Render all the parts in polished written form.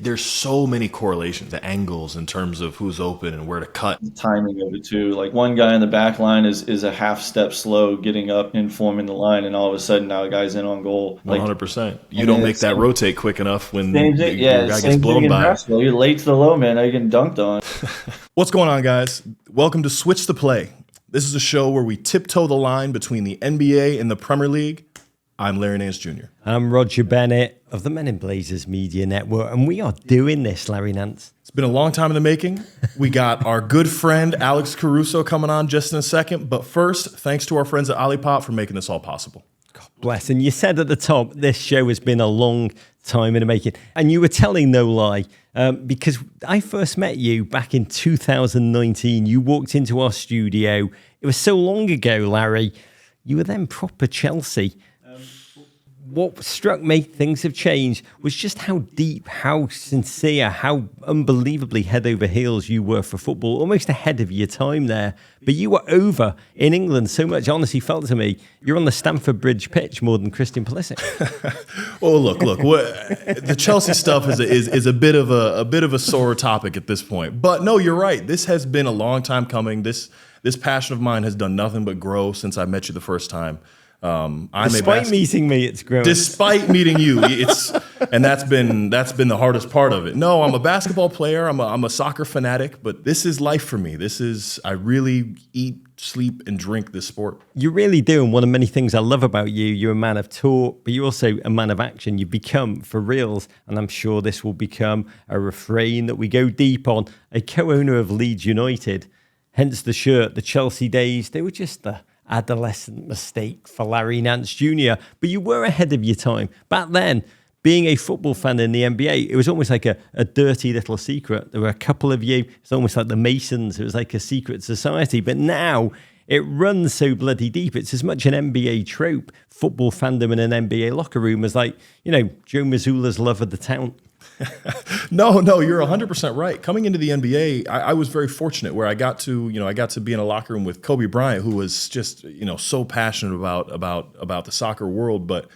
there's so many correlations, the angles in terms of who's open and where to cut. The timing of it too. Like one guy in the back line is a half step slow getting up and forming the line, and all of a sudden now a guy's in on goal. 100%. You don't make that rotate quick enough when your guy gets blown by. Basketball. You're late to the low man. Now you're getting dunked on. What's going on, guys? Welcome to Switch the Play. This is a show where we tiptoe the line between the NBA and the Premier League. I'm Larry and Nance Jr. I'm Rog Bennett of the Men in Blazers Media Network, and we are doing this, Larry Nance. It's been a long time in the making. We got our good friend Alex Caruso coming on just in a second, but first, thanks to our friends at Olipop for making this all possible. God bless. And you said at the top, this show has been a long time in the making, and you were telling no lie, because I first met you back in 2019. You walked into our studio. It was so long ago, Larry. You were then proper Chelsea. What struck me, things have changed, was just how deep, how sincere, how unbelievably head over heels you were for football, almost ahead of your time there. But you were over in England so much, honestly felt to me, you're on the Stamford Bridge pitch more than Christian Pulisic. Well, look, the Chelsea stuff is a bit of a sore topic at this point. But no, you're right. This has been a long time coming. This passion of mine has done nothing but grow since I met you the first time. Despite meeting me, it's grown. Despite meeting you, and that's been the hardest part of it. No, I'm a basketball player. I'm a soccer fanatic, but this is life for me. I really eat, sleep, and drink this sport. You really do, and one of many things I love about you, you're a man of talk, but you're also a man of action. You've become, for reals, and I'm sure this will become a refrain that we go deep on, a co-owner of Leeds United. Hence the shirt, the Chelsea days, they were just the adolescent mistake for Larry Nance Jr. But you were ahead of your time. Back then, being a football fan in the NBA, it was almost like a dirty little secret. There were a couple of you. It's almost like the Masons. It was like a secret society. But now it runs so bloody deep. It's as much an NBA trope, football fandom in an NBA locker room, as like, Joe Mazzulla's love of the town. No, you're 100% right. Coming into the NBA, I was very fortunate where I got to be in a locker room with Kobe Bryant, who was just, so passionate about the soccer world. But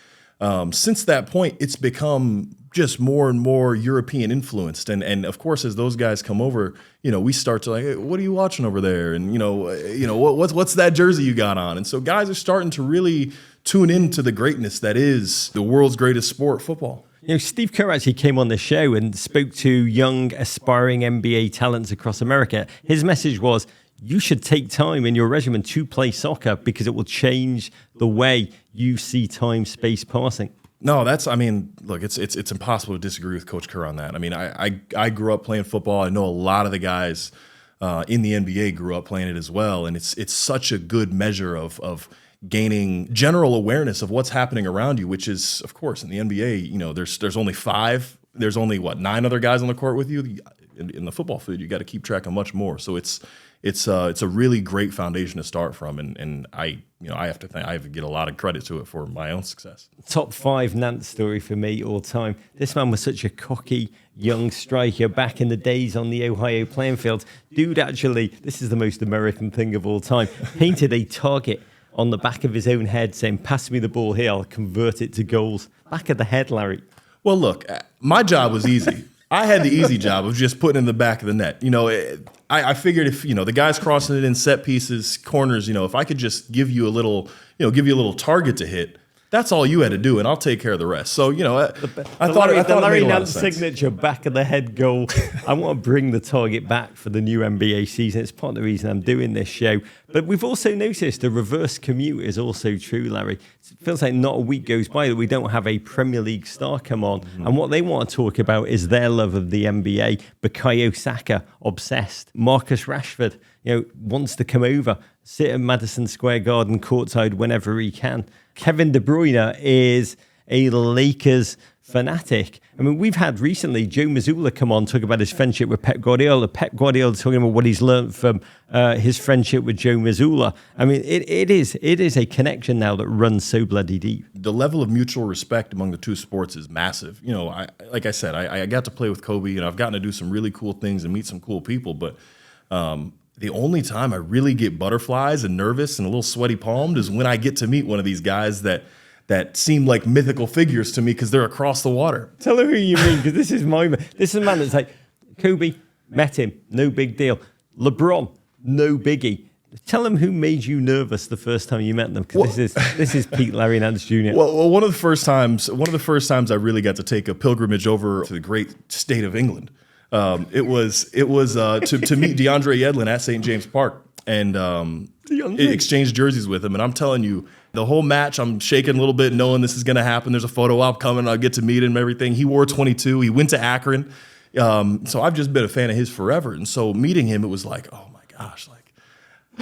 since that point, it's become just more and more European influenced. And of course, as those guys come over, we start to like, hey, what are you watching over there? And, what's that jersey you got on? And so guys are starting to really tune into the greatness that is the world's greatest sport, football. Steve Kerr actually came on the show and spoke to young, aspiring NBA talents across America. His message was, you should take time in your regimen to play soccer because it will change the way you see time, space passing. No, look, it's impossible to disagree with Coach Kerr on that. I mean, I grew up playing football. I know a lot of the guys in the NBA grew up playing it as well. And it's such a good measure of gaining general awareness of what's happening around you, which is, of course, in the NBA, there's only 5, there's only 9 other guys on the court with you. In the football field, you got to keep track of much more. So it's a really great foundation to start from, and I have to get a lot of credit to it for my own success. Top 5 Nance story for me all time. This man was such a cocky young striker back in the days on the Ohio playing field. Dude, actually, this is the most American thing of all time. Painted a target on the back of his own head saying, pass me the ball here, I'll convert it to goals. Back of the head, Larry. Well, look, my job was easy. I had the easy job of just putting it in the back of the net. I figured if, the guys crossing it in set pieces, corners, if I could just give you a little target to hit, that's all you had to do, and I'll take care of the rest. So, I thought it Larry made a lot of Nance sense. signature back of the head goal. I want to bring the target back for the new NBA season. It's part of the reason I'm doing this show. But we've also noticed the reverse commute is also true, Larry. It feels like not a week goes by that we don't have a Premier League star come on. Mm-hmm. And what they want to talk about is their love of the NBA. Bukayo Saka, obsessed. Marcus Rashford, wants to come over, sit at Madison Square Garden courtside whenever he can. Kevin De Bruyne is a Lakers fanatic. I mean, we've had recently Joe Mazzulla come on, talk about his friendship with Pep Guardiola. Pep Guardiola talking about what he's learned from his friendship with Joe Mazzulla. I mean, it is a connection now that runs so bloody deep. The level of mutual respect among the two sports is massive. Like I said, I got to play with Kobe, and I've gotten to do some really cool things and meet some cool people, but the only time I really get butterflies and nervous and a little sweaty palmed is when I get to meet one of these guys that that seem like mythical figures to me because they're across the water. Tell her who you mean, because this is a man that's like, Kobe, met him, no big deal. LeBron, no biggie. Tell them who made you nervous the first time you met them, because this is Pete, Larry, and Nance Jr. Well, one of the first times I really got to take a pilgrimage over to the great state of England. It was to meet DeAndre Yedlin at St. James Park and exchange jerseys with him. And I'm telling you, the whole match, I'm shaking a little bit, knowing this is going to happen. There's a photo op coming. I'll get to meet him and everything. He wore 22. He went to Akron. So I've just been a fan of his forever. And so meeting him, it was like, oh my gosh, like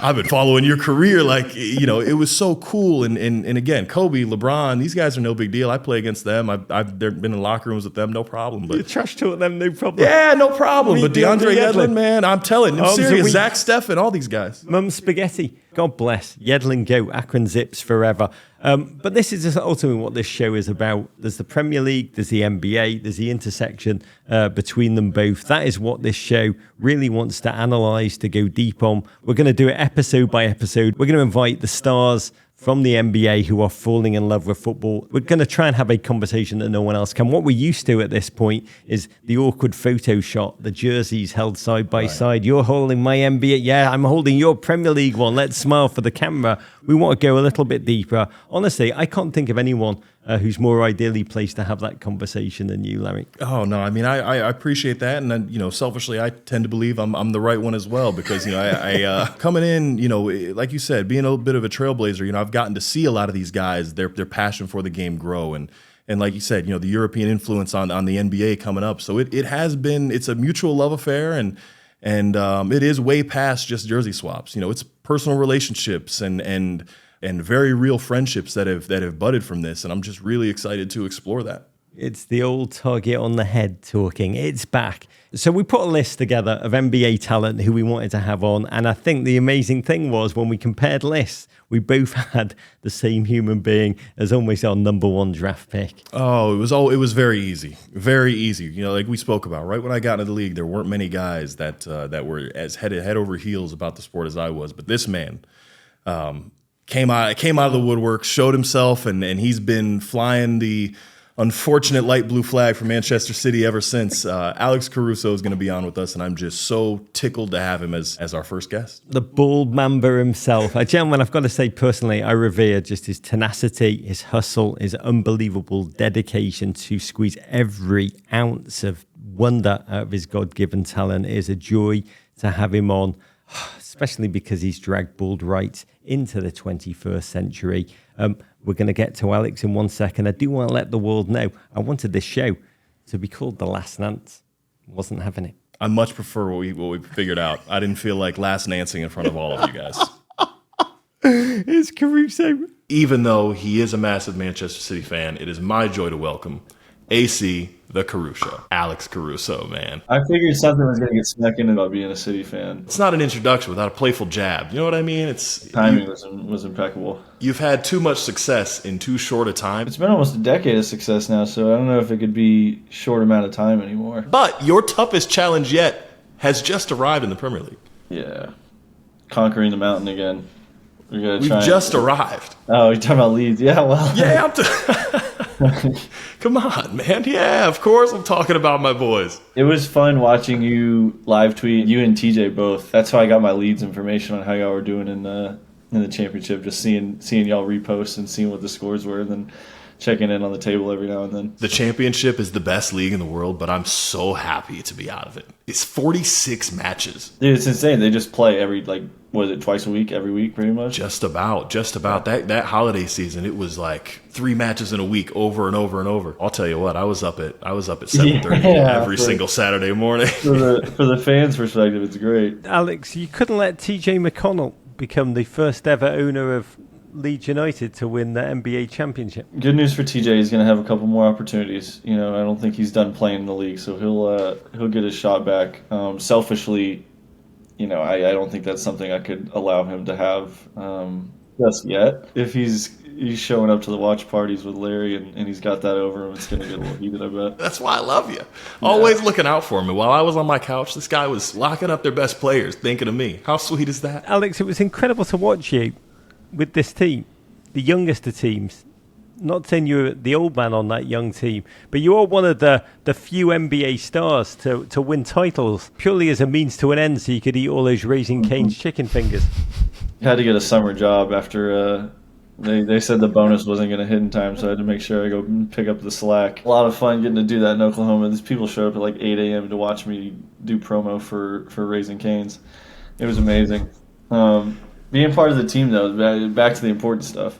I've been following your career. Like, you know, it was so cool. And again, Kobe, LeBron, these guys are no big deal. I play against them. I've been in locker rooms with them, no problem. But you trash talk them, no problem. Yeah, no problem. But DeAndre Yedlin, man, I'm telling you, I'm serious. Zach Steffen, all these guys. Mum Spaghetti, God bless. Yedlin go, Akron Zips forever. But this is just ultimately what this show is about. There's the Premier League, there's the NBA, there's the intersection between them both. That is what this show really wants to analyse, to go deep on. We're going to do it episode by episode. We're going to invite the stars from the NBA who are falling in love with football. We're going to try and have a conversation that no one else can. What we're used to at this point is the awkward photo shot, the jerseys held side by side. You're holding my NBA. Yeah, I'm holding your Premier League one. Let's smile for the camera. We want to go a little bit deeper. Honestly, I can't think of anyone who's more ideally placed to have that conversation than you, Larry. Oh, no, I mean, I appreciate that. And then, you know, selfishly, I tend to believe I'm the right one as well because, you know, I coming in, you know, like you said, being a little bit of a trailblazer, you know, I've gotten to see a lot of these guys, their passion for the game grow. And like you said, you know, the European influence on the NBA coming up. So it has been, it's a mutual love affair and it is way past just jersey swaps. You know, it's personal relationships and very real friendships that have budded from this. And I'm just really excited to explore that. It's the old target on the head talking. It's back. So we put a list together of NBA talent who we wanted to have on. And I think the amazing thing was when we compared lists, we both had the same human being as almost our number one draft pick. Oh, it was very easy. Very easy. You know, like we spoke about, right when I got into the league, there weren't many guys that were as head over heels about the sport as I was. But this man, came out of the woodwork, showed himself, and he's been flying the unfortunate light blue flag for Manchester City ever since. Alex Caruso is going to be on with us, and I'm just so tickled to have him as our first guest. The bald mamba himself. A gentleman, I've got to say personally, I revere just his tenacity, his hustle, his unbelievable dedication to squeeze every ounce of wonder out of his God-given talent. It is a joy to have him on, especially because he's dragged bald right into the 21st century. We're going to get to Alex in 1 second. I do want to let the world know I wanted this show to be called The Last Nance. Wasn't having it. I much prefer what we figured out. I didn't feel like last Nancing in front of all of you guys. It's Caruso. Even though he is a massive Manchester City fan, it is my joy to welcome AC the Caruso. Alex Caruso, man. I figured something was going to get snuck in about being a City fan. It's not an introduction without a playful jab. You know what I mean? Timing was impeccable. You've had too much success in too short a time. It's been almost a decade of success now, so I don't know if it could be short amount of time anymore. But your toughest challenge yet has just arrived in the Premier League. Yeah. Conquering the mountain again. We've just arrived. Oh, you're talking about Leeds. Yeah, well. Yeah, come on, man. Yeah, of course I'm talking about my boys. It was fun watching you live tweet, you and TJ both. That's how I got my Leeds information on how y'all were doing in the championship, just seeing y'all repost and seeing what the scores were, and then checking in on the table every now and then. The championship is the best league in the world, but I'm so happy to be out of it. It's 46 matches. Dude, it's insane. They just play twice a week, every week, pretty much? Just about. That holiday season, it was like 3 matches in a week over and over and over. I'll tell you what, I was up at 7:30 every single Saturday morning. For the fans' perspective, it's great. Alex, you couldn't let TJ McConnell become the first ever owner of Leeds United to win the NBA championship. Good news for TJ, he's going to have a couple more opportunities. You know, I don't think he's done playing in the league, so he'll get his shot back. Selfishly, you know, I don't think that's something I could allow him to have just yet. If he's showing up to the watch parties with Larry and he's got that over him, it's going to get a little heated, I bet. That's why I love you. Always looking out for me. While I was on my couch, this guy was locking up their best players, thinking of me. How sweet is that? Alex, it was incredible to watch you with this team, the youngest of teams, not saying you're the old man on that young team, but you are one of the few NBA stars to win titles purely as a means to an end so you could eat all those Raising Cane's chicken fingers. Had to get a summer job after they said the bonus wasn't going to hit in time, so I had to make sure I go pick up the slack. A lot of fun getting to do that in Oklahoma. These people showed up at like 8 a.m. to watch me do promo for Raising Cane's. It was amazing. Being part of the team, though, back to the important stuff.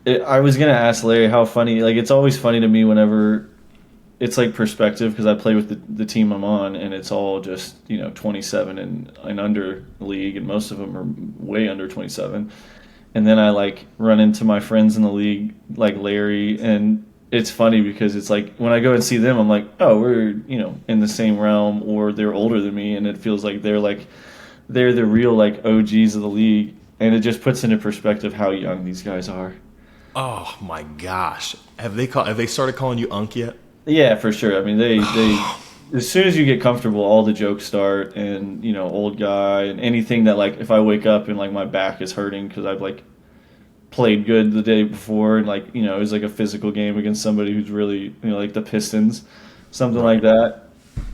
I was going to ask Larry how funny, like it's always funny to me whenever it's like perspective, because I play with the team I'm on, and it's all just, 27 and under league, and most of them are way under 27. And then I like run into my friends in the league, like Larry, and it's funny because it's like when I go and see them, I'm like, oh, we're, in the same realm, or they're older than me, and it feels like they're the real like OGs of the league, and it just puts into perspective how young these guys are. Oh my gosh, have they started calling you Unk yet? Yeah, for sure. I mean, they as soon as you get comfortable, all the jokes start, and old guy, and anything that like if I wake up and like my back is hurting because I've like played good the day before, and like it was like a physical game against somebody who's really like the Pistons, something like that.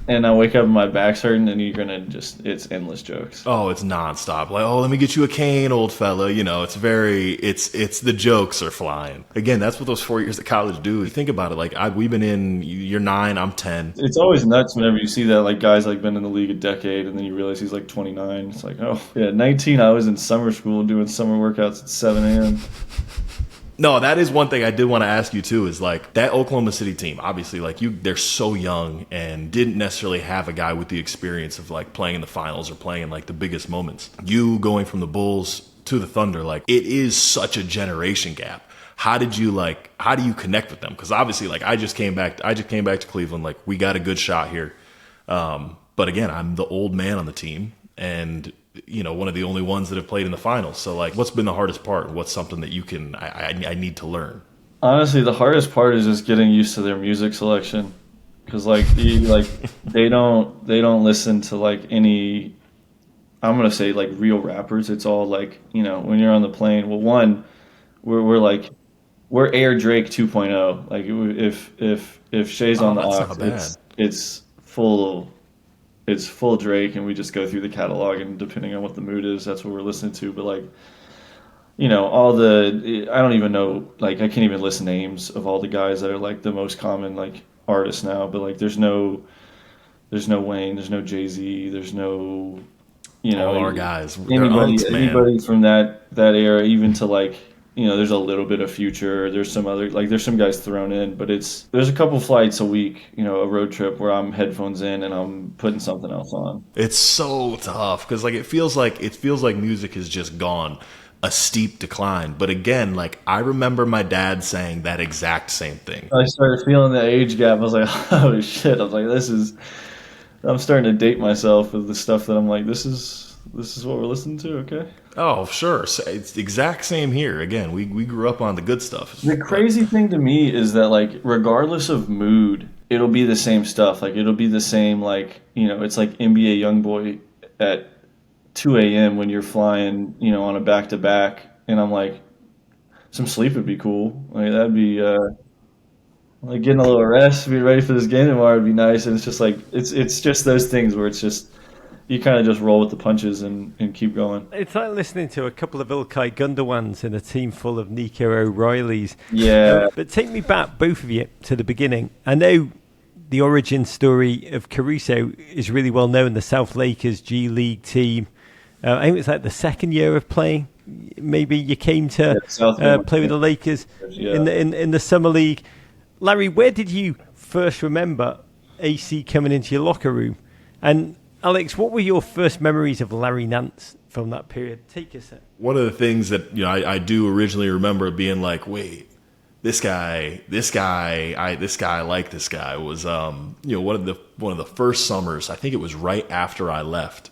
And I wake up and my back's hurting, and you're gonna it's endless jokes. Oh, it's nonstop. Like, oh, let me get you a cane, old fella. It's the jokes are flying. Again, that's what those 4 years of college do. You think about it, like we've been in, you're 9, I'm 10. It's always nuts whenever you see that like guys like been in the league a decade, and then you realize he's like 29. It's like, oh yeah, 19. I was in summer school doing summer workouts at 7 a.m. No, that is one thing I did want to ask you too, is like that Oklahoma City team, obviously like they're so young and didn't necessarily have a guy with the experience of like playing in the finals or playing in like the biggest moments. You going from the Bulls to the Thunder, like it is such a generation gap. How do you connect with them? Because obviously like I just came back to Cleveland, like we got a good shot here. But again, I'm the old man on the team, and one of the only ones that have played in the finals. So like, what's been the hardest part? What's something that I need to learn? Honestly, the hardest part is just getting used to their music selection, because like they don't listen to like any, I'm gonna say like real rappers. It's all like when you're on the plane. Well, one, we're Air Drake 2.0. Like if Shay's on the aux, it's full. It's full Drake, and we just go through the catalog, and depending on what the mood is, that's what we're listening to. But like, I don't even know, like I can't even list names of all the guys that are like the most common like artists now. But like, there's no Wayne, there's no Jay-Z, there's no, all our guys, anybody from that era, even to like. There's a little bit of Future. There's some other, like, there's some guys thrown in, but there's a couple flights a week, a road trip where I'm headphones in and I'm putting something else on. It's so tough because like it feels like music has just gone a steep decline. But again, like I remember my dad saying that exact same thing. I started feeling the age gap. I was like, oh shit. I was like, I'm starting to date myself with the stuff that I'm like, this is what we're listening to, okay? Oh, sure. So it's the exact same here. Again, we grew up on the good stuff. The crazy thing to me is that, like, regardless of mood, it'll be the same stuff. Like, it'll be the same, like, it's like NBA Youngboy at 2 a.m. when you're flying, on a back-to-back. And I'm like, some sleep would be cool. Like, that'd be, like, getting a little rest, be ready for this game tomorrow would be nice. And it's just like, it's just those things where it's just, you kind of just roll with the punches and keep going. It's like listening to a couple of Ilkay Gundawans in a team full of Nico O'Reillys. Yeah. But take me back, both of you, to the beginning. I know the origin story of Caruso is really well known, the South Lakers G League team. I think it was like the second year of playing. Maybe you came to play with the Lakers in the Summer League. Larry, where did you first remember AC coming into your locker room? And Alex, what were your first memories of Larry Nance from that period? Take us there. One of the things that I do originally remember being like, wait, this guy like this guy was one of the first summers. I think it was right after I left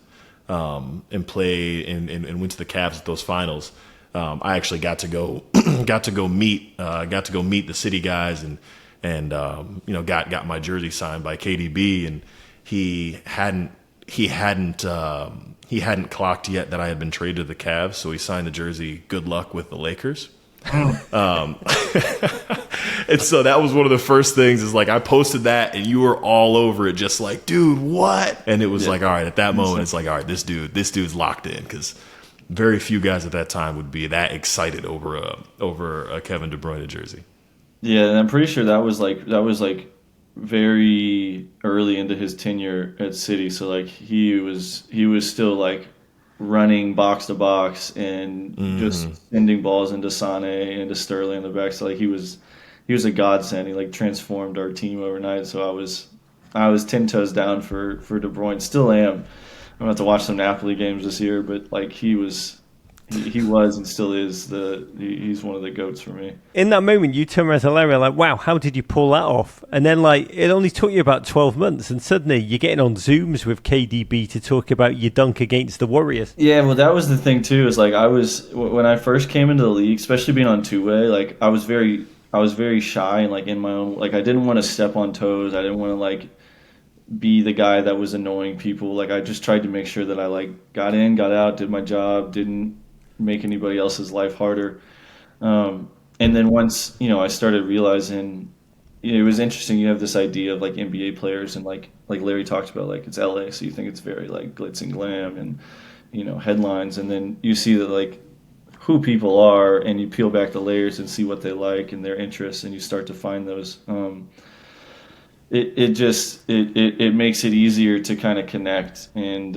and played and went to the Cavs at those finals. I actually got to go meet the city guys and got my jersey signed by KDB, and he hadn't clocked yet that I had been traded to the Cavs, so he signed the jersey, good luck with the Lakers. And so that was one of the first things is like I posted that and you were all over it, just like, dude, what? And it was like, all right, at that moment, it's like, all right, this dude's locked in, because very few guys at that time would be that excited over a Kevin De Bruyne jersey. Yeah, and I'm pretty sure that was like very early into his tenure at City. So like he was still like running box to box and just sending balls into Sane, into Sterling in the back. So like he was a godsend. He like transformed our team overnight. So I was 10 toes down for De Bruyne. Still am. I'm gonna have to watch some Napoli games this year, but like he was and still is he's one of the GOATs for me. In that moment, you turn around to Larry like, wow, how did you pull that off? And then like it only took you about 12 months, and suddenly you're getting on Zooms with KDB to talk about your dunk against the Warriors. Yeah, well, that was the thing too. Is like when I first came into the league, especially being on two-way, like I was very shy and like in my own, like I didn't want to step on toes. I didn't want to like be the guy that was annoying people. Like I just tried to make sure that I like got in, got out, did my job, didn't make anybody else's life harder. And then once, I started realizing, it was interesting. You have this idea of like NBA players and like Larry talked about, like it's LA. So you think it's very like glitz and glam and, headlines. And then you see that like who people are, and you peel back the layers and see what they like and their interests, and you start to find those. It makes it easier to kind of connect. And,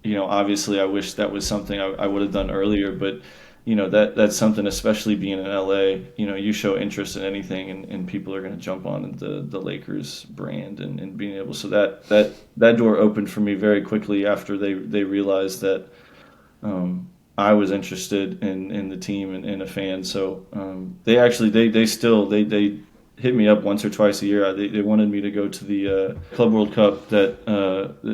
obviously I wish that was something I would have done earlier, but that's something, especially being in LA, you show interest in anything and people are going to jump on the Lakers brand and being able, so that door opened for me very quickly after they realized that, I was interested in the team and a fan. So, they still hit me up once or twice a year. They wanted me to go to the Club World Cup that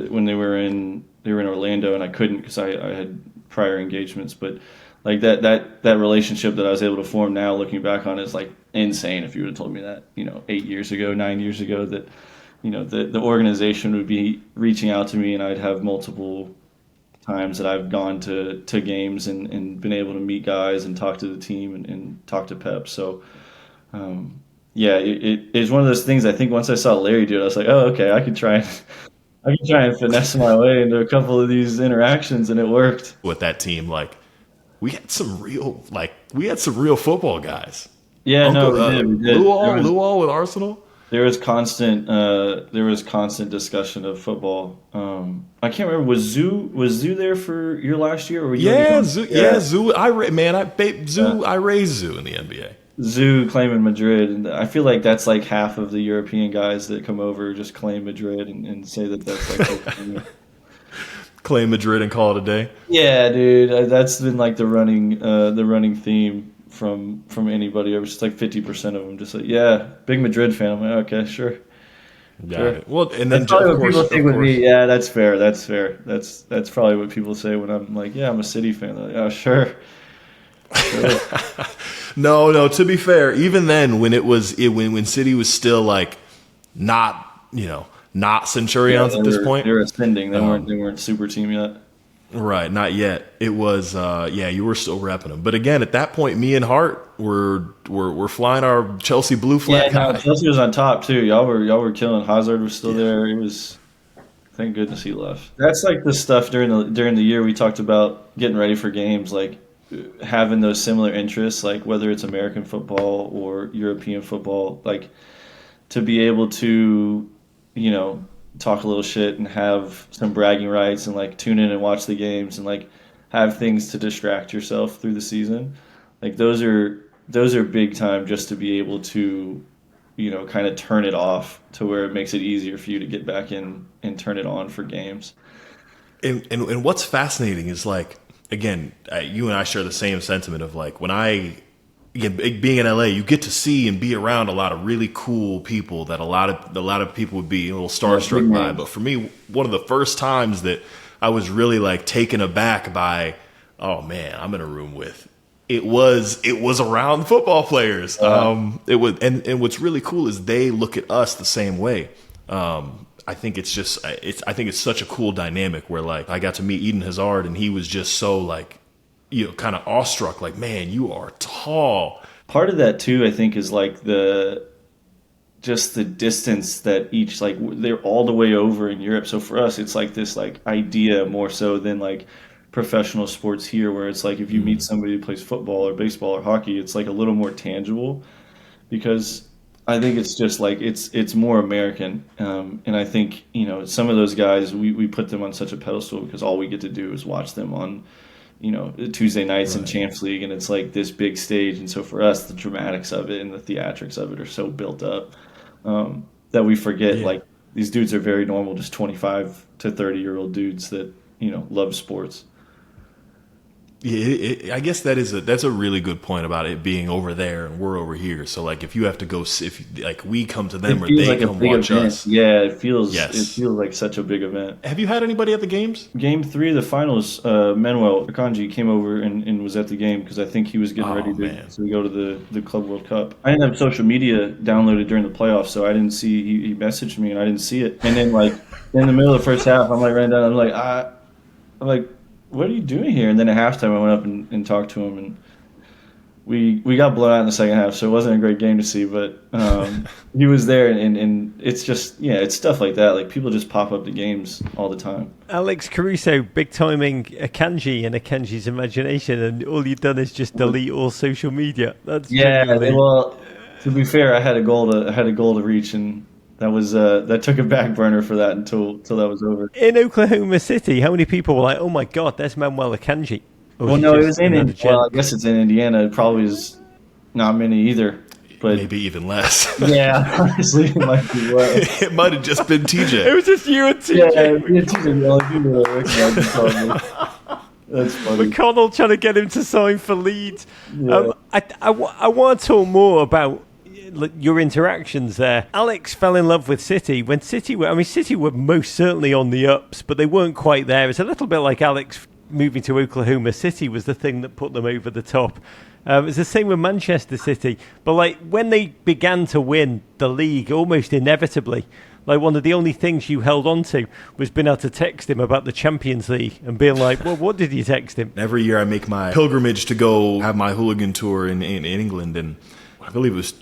when they were in Orlando, and I couldn't because I had prior engagements. But like that relationship that I was able to form now, looking back on it, is like insane. If you would have told me that 8 years ago, 9 years ago, that the organization would be reaching out to me, and I'd have multiple times that I've gone to games and been able to meet guys and talk to the team and talk to Pep. So. Yeah, it's one of those things. I think once I saw Larry do it, I was like, oh, okay, I could try and finesse my way into a couple of these interactions, and it worked. With that team, like we had some real football guys. Yeah, we did. Luol with Arsenal. There was constant discussion of football. I can't remember, was Zoo there for your last year, or were you? Yeah, Zoo. I raised Zoo in the NBA. Zoo claiming Madrid, and I feel like that's like half of the European guys that come over just claim Madrid and say that's like claim Madrid and call it a day. Yeah, dude, that's been like the running theme from anybody. It was just like 50% of them just like, yeah, big Madrid fan. I'm like, okay, sure. Got it. Well, and then that's probably what people think with me. Yeah, that's fair. That's probably what people say when I'm like, yeah, I'm a City fan. They're like, oh, sure. No. To be fair, even then, when when City was still like not Centurions at this point, they were ascending. They weren't super team yet. Right, not yet. It was you were still repping them. But again, at that point, me and Hart were flying our Chelsea blue flag. Yeah, no, Chelsea was on top too. Y'all were killing. Hazard was still there. It was. Thank goodness he left. That's like the stuff during the year we talked about getting ready for games, like having those similar interests, like whether it's American football or European football, like to be able to, talk a little shit and have some bragging rights and like tune in and watch the games and like have things to distract yourself through the season. Like those are big time, just to be able to, kind of turn it off to where it makes it easier for you to get back in and turn it on for games. And what's fascinating is like, again, you and I share the same sentiment of like being in LA, you get to see and be around a lot of really cool people that a lot of people would be a little starstruck by. But for me, one of the first times that I was really like taken aback by, oh man, I'm in a room with. It was around football players. It was, and what's really cool is they look at us the same way. I think it's such a cool dynamic where like I got to meet Eden Hazard and he was just so like kind of awestruck, like, man, you are tall. Part of that too, I think, is like just the distance that each, like, they're all the way over in Europe. So for us, it's like this like idea more so than like professional sports here, where it's like if you meet somebody who plays football or baseball or hockey, it's like a little more tangible, because I think it's just like it's more American. And I think, some of those guys, we put them on such a pedestal because all we get to do is watch them on Tuesday nights in Champions League, and it's like this big stage. And so for us, the dramatics of it and the theatrics of it are so built up that we forget, like, these dudes are very normal, just 25 to 30-year-old dudes that, love sports. Yeah, I guess that's a really good point about it being over there and we're over here. So like if you have to go, if like we come to them or they like come watch event. us, it feels like such a big event. Have you had anybody at the games? Game 3 of the finals, Manuel Akanji came over and was at the game because I think he was getting ready to go to the Club World Cup. I didn't have social media downloaded during the playoffs, so I didn't see. He messaged me and I didn't see it. And then like in the middle of the first half, I'm like ran down. I'm like, what are you doing here? And then at halftime, I went up and talked to him, and we got blown out in the second half, so it wasn't a great game to see, but he was there, and it's just, it's stuff like that. Like, people just pop up to games all the time. Alex Caruso, big timing Akanji and Akanji's imagination, and all you've done is just delete all social media. That's well, to be fair, I had a goal to reach, and that took a back burner for that until that was over. In Oklahoma City, how many people were like, "Oh my God, that's Manuel Akanji"? Well, no, it was in Indiana. Well, I guess it's in Indiana. It probably is not many either. But maybe even less. Yeah, honestly, it might be less. It might have just been TJ. It was just you and TJ. Yeah, me and TJ, the only people that recognized. That's funny. McConnell trying to get him to sign for Leeds. Yeah. I want to talk more about your interactions there. Alex fell in love with City when City were most certainly on the ups, but they weren't quite there. It's a little bit like Alex moving to Oklahoma City was the thing that put them over the top. It's the same with Manchester City, but like when they began to win the league almost inevitably, like one of the only things you held on to was being able to text him about the Champions League and being like, well, what did you text him? Every year I make my pilgrimage to go have my hooligan tour in England, and I believe it was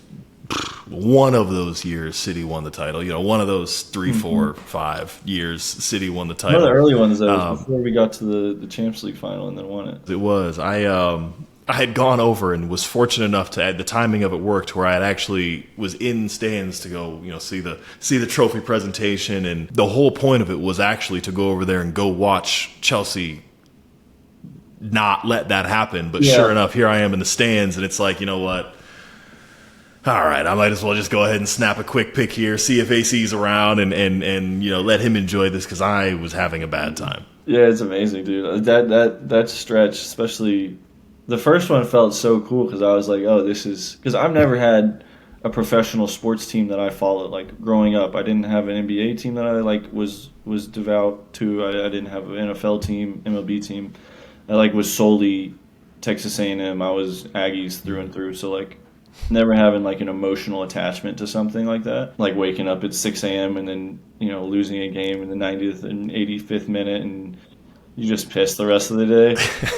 one of those years City won the title. One of those 3, 4, 5 years City won the title. One of the early ones, though, before we got to the Champions League final and then won it. It was. I had gone over and was fortunate enough to the timing of it worked where I had actually was in stands to go, see the trophy presentation, and the whole point of it was actually to go over there and go watch Chelsea not let that happen. But sure enough, here I am in the stands, and it's like, you know what? All right, I might as well just go ahead and snap a quick pic here, see if AC's around, and let him enjoy this because I was having a bad time. Yeah, it's amazing, dude. That stretch, especially the first one, felt so cool because I was like, oh, this is because I've never had a professional sports team that I followed. Like growing up, I didn't have an NBA team that I was devout to. I didn't have an NFL team, MLB team. I was solely Texas A&M. I was Aggies through and through. So never having an emotional attachment to something like that, like waking up at 6 a.m. and then losing a game in the 90th and 85th minute, and you just piss the rest of the day.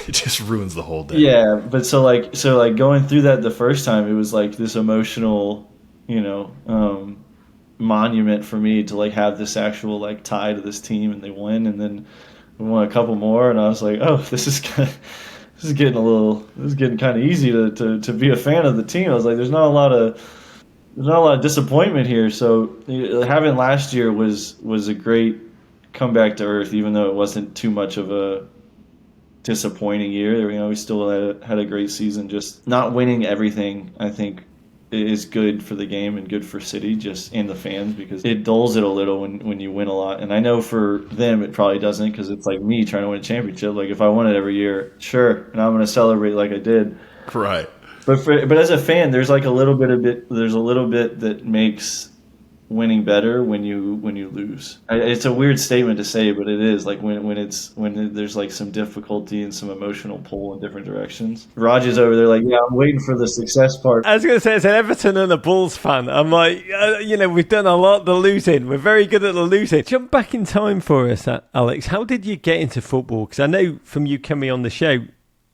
It just ruins the whole day. Yeah, but so going through that the first time, it was this emotional monument for me to have this actual tie to this team, and they win, and then we won a couple more, and I was like, oh, this is getting kind of easy to be a fan of the team. I was like, there's not a lot of disappointment here. So having last year was a great comeback to earth, even though it wasn't too much of a disappointing year. We still had a great season. Just not winning everything, I think, is good for the game and good for City, just and the fans, because it dulls it a little when you win a lot. And I know for them it probably doesn't, because it's like me trying to win a championship. If I won it every year, sure, and I'm going to celebrate like I did. Right. But as a fan, there's a little bit that makes winning better when you lose. It's a weird statement to say, but it is when there's some difficulty and some emotional pull in different directions. Rog is over there I'm waiting for the success part. I was going to say, as an Everton and a Bulls fan, I'm like, we've done a lot of the losing. We're very good at the losing. Jump back in time for us, Alex. How did you get into football? Because I know from you coming on the show,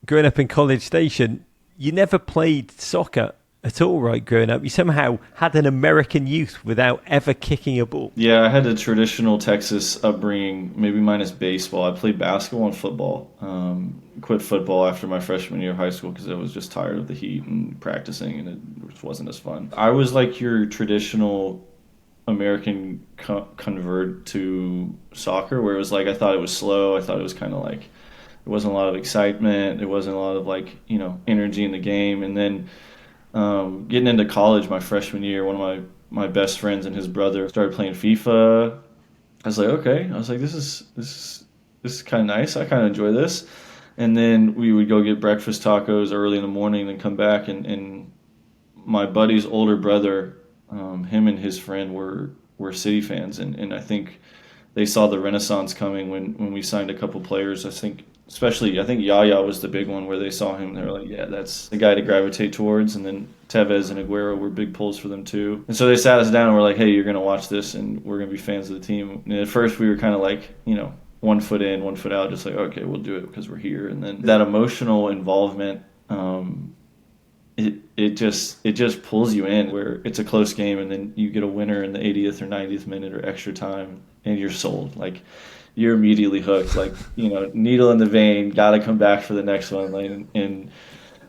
growing up in College Station, you never played soccer at all, right, growing up? You somehow had an American youth without ever kicking a ball. Yeah, I had a traditional Texas upbringing, maybe minus baseball. I played basketball and football. Quit football after my freshman year of high school because I was just tired of the heat and practicing, and it just wasn't as fun. I was like your traditional American convert to soccer, where it was like I thought it was slow. I thought it was kind of like there wasn't a lot of excitement. There wasn't a lot of like, energy in the game. And then getting into college my freshman year, one of my best friends and his brother started playing FIFA. I was like, okay. I was like, this is kind of nice. I kind of enjoy this. And then we would go get breakfast tacos early in the morning, then come back. And my buddy's older brother, him and his friend were City fans. And I think they saw the renaissance coming when we signed a couple players. I think Yaya was the big one where they saw him. They were like, yeah, that's the guy to gravitate towards. And then Tevez and Aguero were big pulls for them too. And so they sat us down and were like, hey, you're going to watch this and we're going to be fans of the team. And at first we were kind of like, 1 foot in, 1 foot out, just like, okay, we'll do it because we're here. And then that emotional involvement, it just pulls you in, where it's a close game and then you get a winner in the 80th or 90th minute or extra time and you're sold. Like, you're immediately hooked, like, needle in the vein, got to come back for the next one. Like, and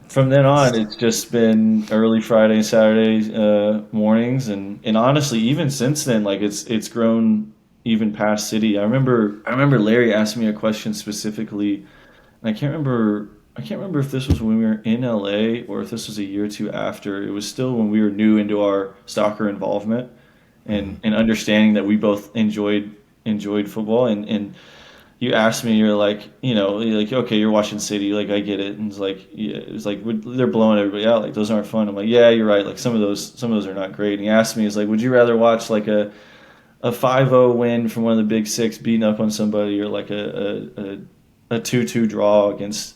from then on, it's just been early Friday and Saturday mornings. And honestly, even since then, like, it's grown even past City. I remember Larry asked me a question specifically, and I can't remember if this was when we were in LA or if this was a year or two after. It was still when we were new into our soccer involvement and understanding that we both enjoyed football. And you asked me, you're like, okay, you're watching City, like, I get it. And it's like, yeah, it's like they're blowing everybody out, like, those aren't fun. I'm like, yeah, you're right, like, some of those are not great. And he asked me, it's like, would you rather watch like a 5-0 win from one of the big six beating up on somebody, or like a 2-2 draw against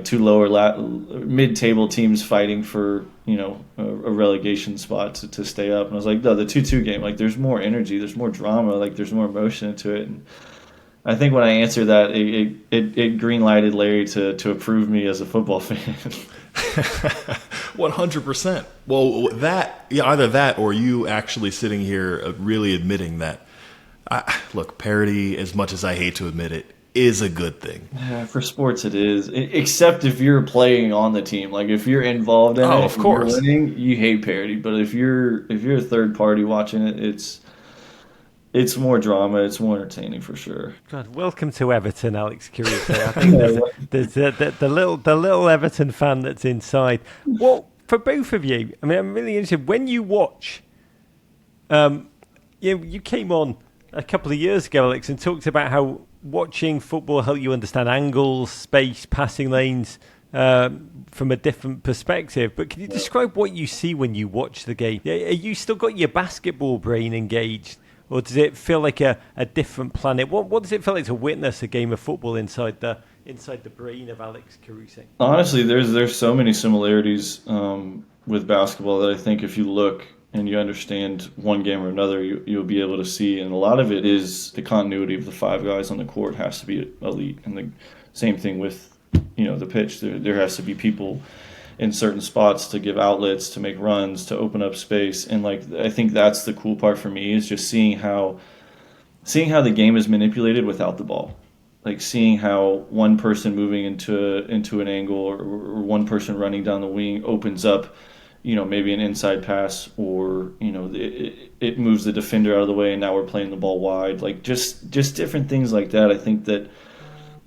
two lower mid-table teams fighting for a relegation spot to stay up? And I was like, no, the 2-2 game, like, there's more energy, there's more drama, like, there's more emotion into it. And I think when I answered that, it green-lighted Larry to approve me as a football fan. 100%. Well, either that or you actually sitting here really admitting that, look, parity, as much as I hate to admit it, is a good thing. Yeah, for sports it is, except if you're playing on the team. Like, if you're involved in it, of course, you're winning, you hate parity. But if you're a third party watching it, it's more drama, it's more entertaining for sure. God, welcome to Everton, Alex Caruso. I think there's the little Everton fan that's inside. Well, for both of you, I mean, I'm really interested when you watch. You came on a couple of years ago, Alex, and talked about how watching football helped you understand angles, space, passing lanes from a different perspective. But can you describe what you see when you watch the game? Are you still got your basketball brain engaged, or does it feel like a different planet? What does it feel like to witness a game of football inside the brain of Alex Caruso? Honestly, there's so many similarities with basketball that I think if you look and you understand one game or another, you'll be able to see. And a lot of it is the continuity of the five guys on the court has to be elite. And the same thing with, the pitch. There has to be people in certain spots to give outlets, to make runs, to open up space. And like, I think that's the cool part for me, is just seeing how the game is manipulated without the ball. Like, seeing how one person moving into an angle or one person running down the wing opens up, maybe an inside pass, or, it moves the defender out of the way and now we're playing the ball wide. Like, just different things like that. I think that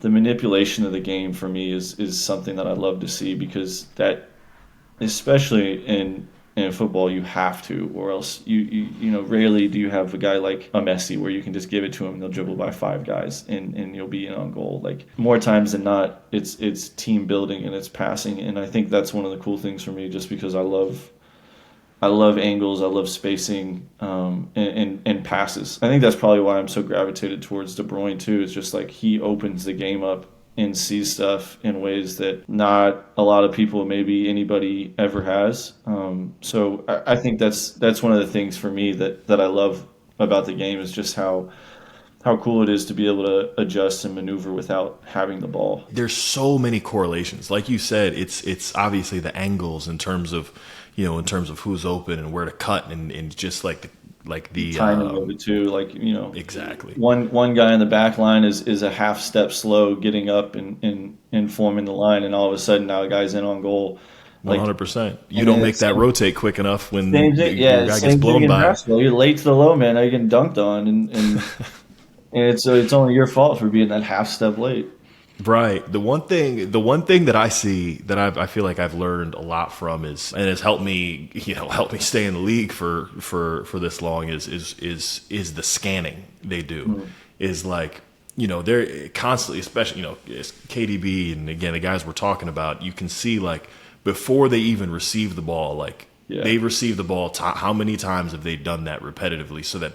the manipulation of the game for me is something that I love to see, because that, especially in football, you have to, or else you rarely do you have a guy like a Messi where you can just give it to him and they'll dribble by five guys and you'll be in on goal. Like, more times than not, it's team building and it's passing, and I think that's one of the cool things for me, just because I love angles, I love spacing, and passes. I think that's probably why I'm so gravitated towards De Bruyne too. It's just like, he opens the game up and sees stuff in ways that not a lot of people, maybe anybody, ever has. So I think that's one of the things for me that I love about the game, is just how how cool it is to be able to adjust and maneuver without having the ball. There's so many correlations. Like you said, it's obviously the angles in terms of who's open and where to cut and just like the timing of it too. Like, exactly. One guy in the back line is a half step slow getting up and forming the line, and all of a sudden now the guy's in on goal. 100%. You don't make that rotate quick enough when your guy gets blown by. Basketball. You're late to the low man. Now you're getting dunked on, and it's only your fault for being that half step late. Right. The one thing that I see that I feel like I've learned a lot from and has helped me stay in the league for this long is the scanning they do. Mm-hmm. Is like, they're constantly, especially, it's KDB and again the guys we're talking about, you can see like before they even receive the ball, like they receive the ball, how many times have they done that repetitively so that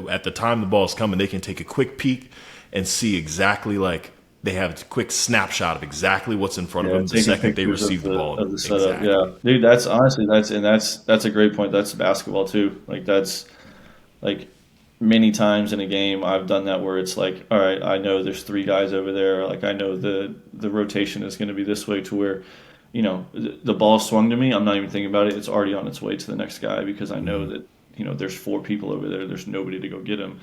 at the time the ball is coming, they can take a quick peek and see exactly like they have a quick snapshot of exactly what's in front of them the second they receive the ball. Of the setup. Exactly. Yeah, dude, that's a great point. That's basketball too. Like that's like many times in a game I've done that where it's like, all right, I know there's 3 guys over there. Like I know the rotation is going to be this way to where, the ball swung to me. I'm not even thinking about it. It's already on its way to the next guy because I know that there's 4 people over there. There's nobody to go get him.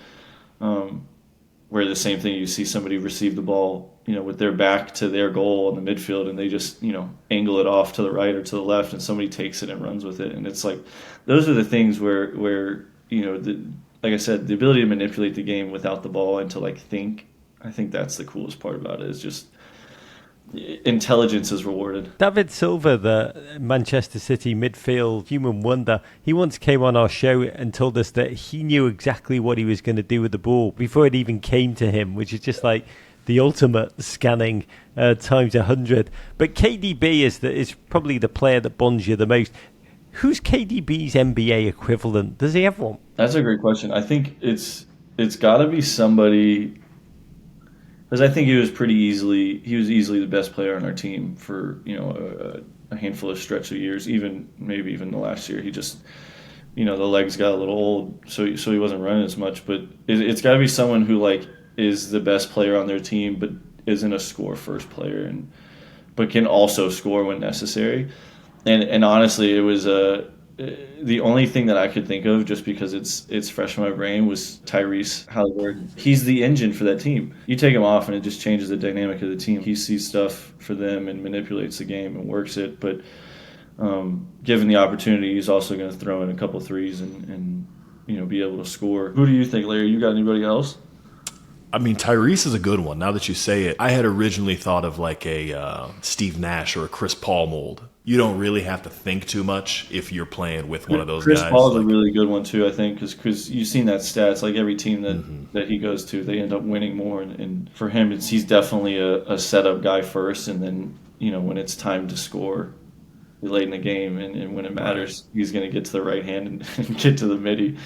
Where the same thing, you see somebody receive the ball, with their back to their goal in the midfield, and they just, angle it off to the right or to the left, and somebody takes it and runs with it. And it's like, those are the things where like I said, the ability to manipulate the game without the ball and to like think, I think that's the coolest part about it, is just intelligence is rewarded. David Silva, the Manchester City midfield human wonder, he once came on our show and told us that he knew exactly what he was going to do with the ball before it even came to him, which is just like the ultimate scanning times 100. But KDB is probably the player that bonds you the most. Who's KDB's NBA equivalent? Does he have one? That's a great question. I think it's got to be somebody, because I think he was easily the best player on our team for a handful of stretch of years, maybe even the last year. He just the legs got a little old, so he wasn't running as much. But it's got to be someone who like is the best player on their team, but isn't a score first player, but can also score when necessary. And honestly, it was the only thing that I could think of, just because it's fresh in my brain, was Tyrese Haliburton. He's the engine for that team. You take him off and it just changes the dynamic of the team. He sees stuff for them and manipulates the game and works it. But given the opportunity, he's also going to throw in a couple threes and be able to score. Who do you think, Larry? You got anybody else? I mean, Tyrese is a good one. Now that you say it, I had originally thought of like a Steve Nash or a Chris Paul mold. You don't really have to think too much if you're playing with one of those guys. Chris Paul's a really good one too, I think, because you've seen that stats. Like every team that he goes to, they end up winning more. And for him, he's definitely a setup guy first, and then when it's time to score late in the game and when it matters, he's going to get to the right hand and get to the midi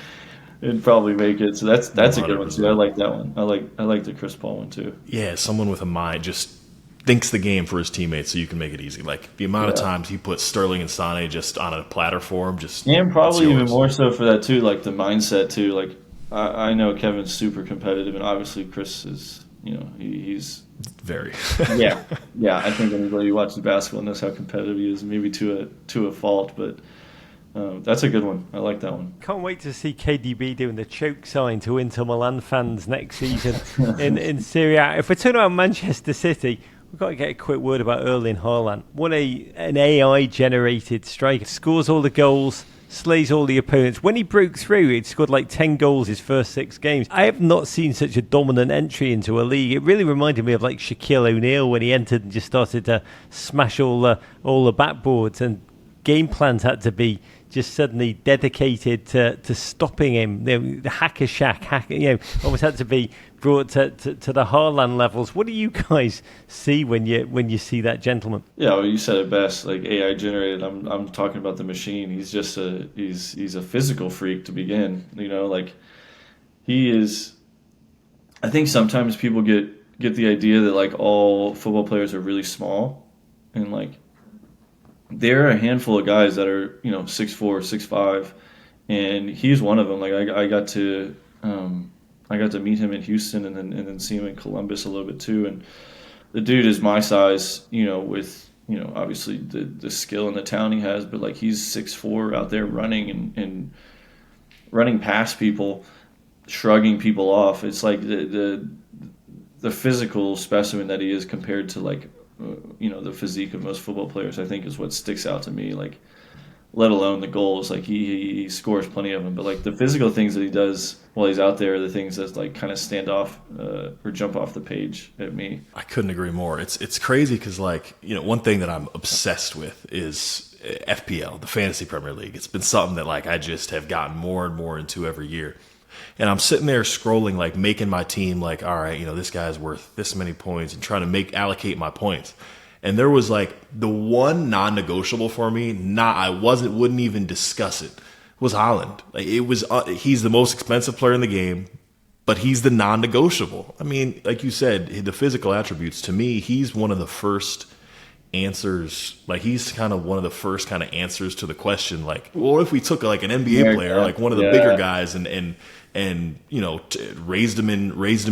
and probably make it. So that's 100%. A good one too. I like that one. I like the Chris Paul one too. Yeah, someone with a mind just thinks the game for his teammates so you can make it easy. Like the amount of times he puts Sterling and Sane just on a platter for him, and probably even more so for that too, like the mindset too. Like I know Kevin's super competitive, and obviously Chris is, he's very yeah. I think anybody who watches basketball knows how competitive he is, maybe to a fault, but that's a good one. I like that one. Can't wait to see KDB doing the choke sign to Inter Milan fans next season in Serie A. If we're talking about Manchester City, we've got to get a quick word about Erling Haaland. What an AI-generated striker. Scores all the goals, slays all the opponents. When he broke through, he'd scored like 10 goals his first 6 games. I have not seen such a dominant entry into a league. It really reminded me of like Shaquille O'Neal when he entered and just started to smash all the backboards, and game plans had to be just suddenly dedicated to stopping him. The hacker shack, almost had to be brought to the Haaland levels. What do you guys see when you see that gentleman? Yeah, well, you said it best. Like AI generated. I'm talking about the machine. He's just he's a physical freak to begin. Like he is. I think sometimes people get the idea that like all football players are really small, and like there are a handful of guys that are 6'4", 6'5", and he's one of them. Like I got to I got to meet him in Houston and then see him in Columbus a little bit too. And the dude is my size, with obviously the skill and the talent he has, but like he's 6'4" out there running and running past people, shrugging people off. It's like the physical specimen that he is compared to like the physique of most football players, I think is what sticks out to me. Like, let alone the goals. Like he scores plenty of them, but like the physical things that he does while he's out there are the things that like kind of stand off or jump off the page at me. I couldn't agree more. It's crazy because like one thing that I'm obsessed with is FPL, the Fantasy Premier League. It's been something that like I just have gotten more and more into every year. And I'm sitting there scrolling, like making my team like, all right, this guy's worth this many points and trying to allocate my points. And there was like the one non-negotiable for me, wouldn't even discuss it, was Haaland. Like it was, he's the most expensive player in the game, but he's the non-negotiable. I mean, like you said, the physical attributes, to me, he's one of the first answers. Like he's kind of one of the first kind of answers to the question, like, well, if we took like an NBA player, like one of the bigger guys and raised him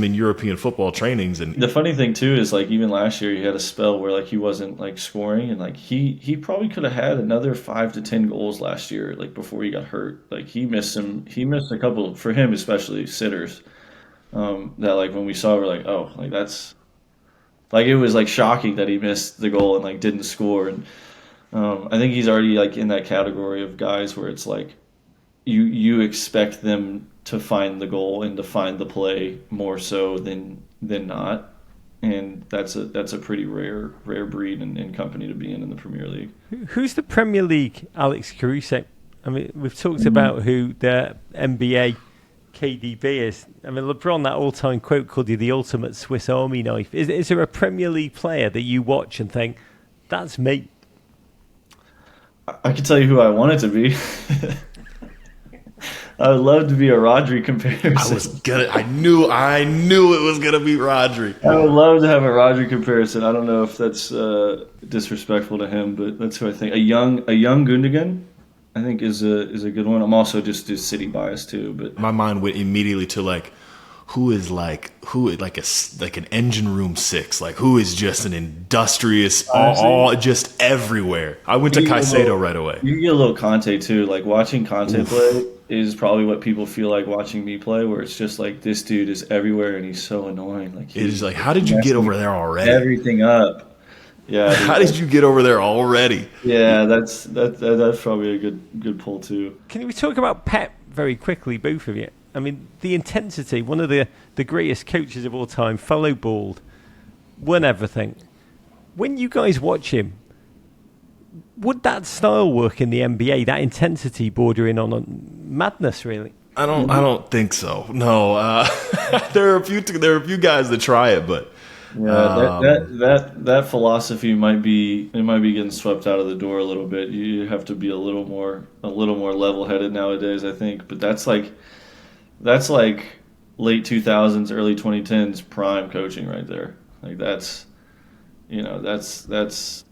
in European football trainings. And the funny thing too is like even last year he had a spell where like he wasn't like scoring, and like he probably could have had another 5 to 10 goals last year, like before he got hurt. Like he missed a couple, for him especially, sitters that like when we saw, we're like, oh, like that's like, it was like shocking that he missed the goal and like didn't score. And I think he's already like in that category of guys where it's like you expect them to find the goal and to find the play more so than not, and that's a pretty rare breed and company to be in the Premier League. Who's the Premier League Alex Caruso? I mean, we've talked about who the NBA KDB is. I mean, LeBron, that all-time quote, called you the ultimate Swiss Army knife. Is there a Premier League player that you watch and think, that's me? I can tell you who I want it to be. I would love to be a Rodri comparison. I knew it was gonna be Rodri. I would love to have a Rodri comparison. I don't know if that's disrespectful to him, but that's who I think. A young Gundogan, I think is a good one. I'm also just City biased too, but my mind went immediately to like who an engine room 6, like who is just an industrious, all just everywhere. I went to Caicedo right away. You get a little Conte too. Like watching Conte play is probably what people feel like watching me play, where it's just like this dude is everywhere and he's so annoying. Like it is like, how did you get over there already? Everything up. Yeah. How did you get over there already? Yeah, that's probably a good pull too. Can we talk about Pep very quickly, both of you? I mean, the intensity, one of the greatest coaches of all time, fellow bald, won everything. When you guys watch him, would that style work in the NBA? That intensity bordering on madness, really? I don't think so. No, there are a few guys that try it, but that philosophy might be getting swept out of the door a little bit. You have to be a little more level-headed nowadays, I think. But that's like late 2000s, early 2010s prime coaching right there. Like that's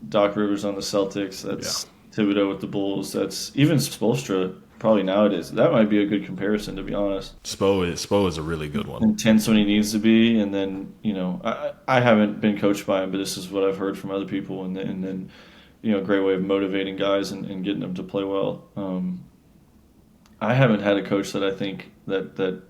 Doc Rivers on the Celtics. That's Thibodeau with the Bulls. That's even Spoelstra probably nowadays. That might be a good comparison, to be honest. Spo is a really good one. Intense when he needs to be, and then I haven't been coached by him, but this is what I've heard from other people, and then a great way of motivating guys and getting them to play well. I haven't had a coach that I think that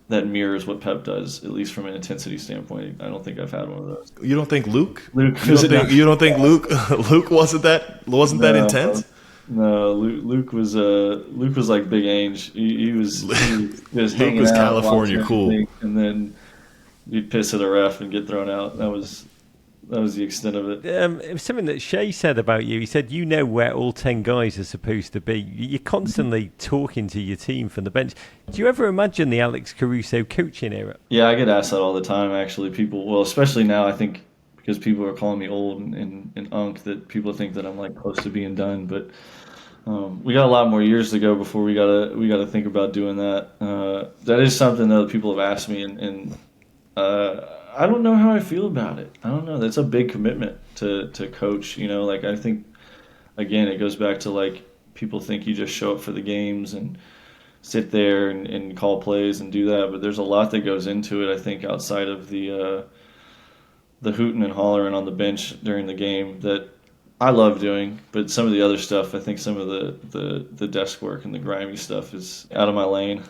mirrors what Pep does, at least from an intensity standpoint. I don't think I've had one of those. You don't think Luke? You don't think Luke wasn't that intense? No, Luke was like Big Ange. He was just hanging Luke was out, California cool, and then he'd piss at a ref and get thrown out. That was the extent of it. It was something that Shea said about you. He said, where all 10 guys are supposed to be. You're constantly talking to your team from the bench. Do you ever imagine the Alex Caruso coaching era? Yeah, I get asked that all the time, actually. People, well, especially now, I think, because people are calling me old and unk, that people think that I'm like close to being done. But we got a lot more years to go before we gotta think about doing that. That is something that people have asked me, and I don't know how I feel about it. I don't know. That's a big commitment to coach. Like I think, again, it goes back to like people think you just show up for the games and sit there and call plays and do that. But there's a lot that goes into it, I think, outside of the hooting and hollering on the bench during the game that I love doing. But some of the other stuff, I think some of the desk work and the grimy stuff is out of my lane.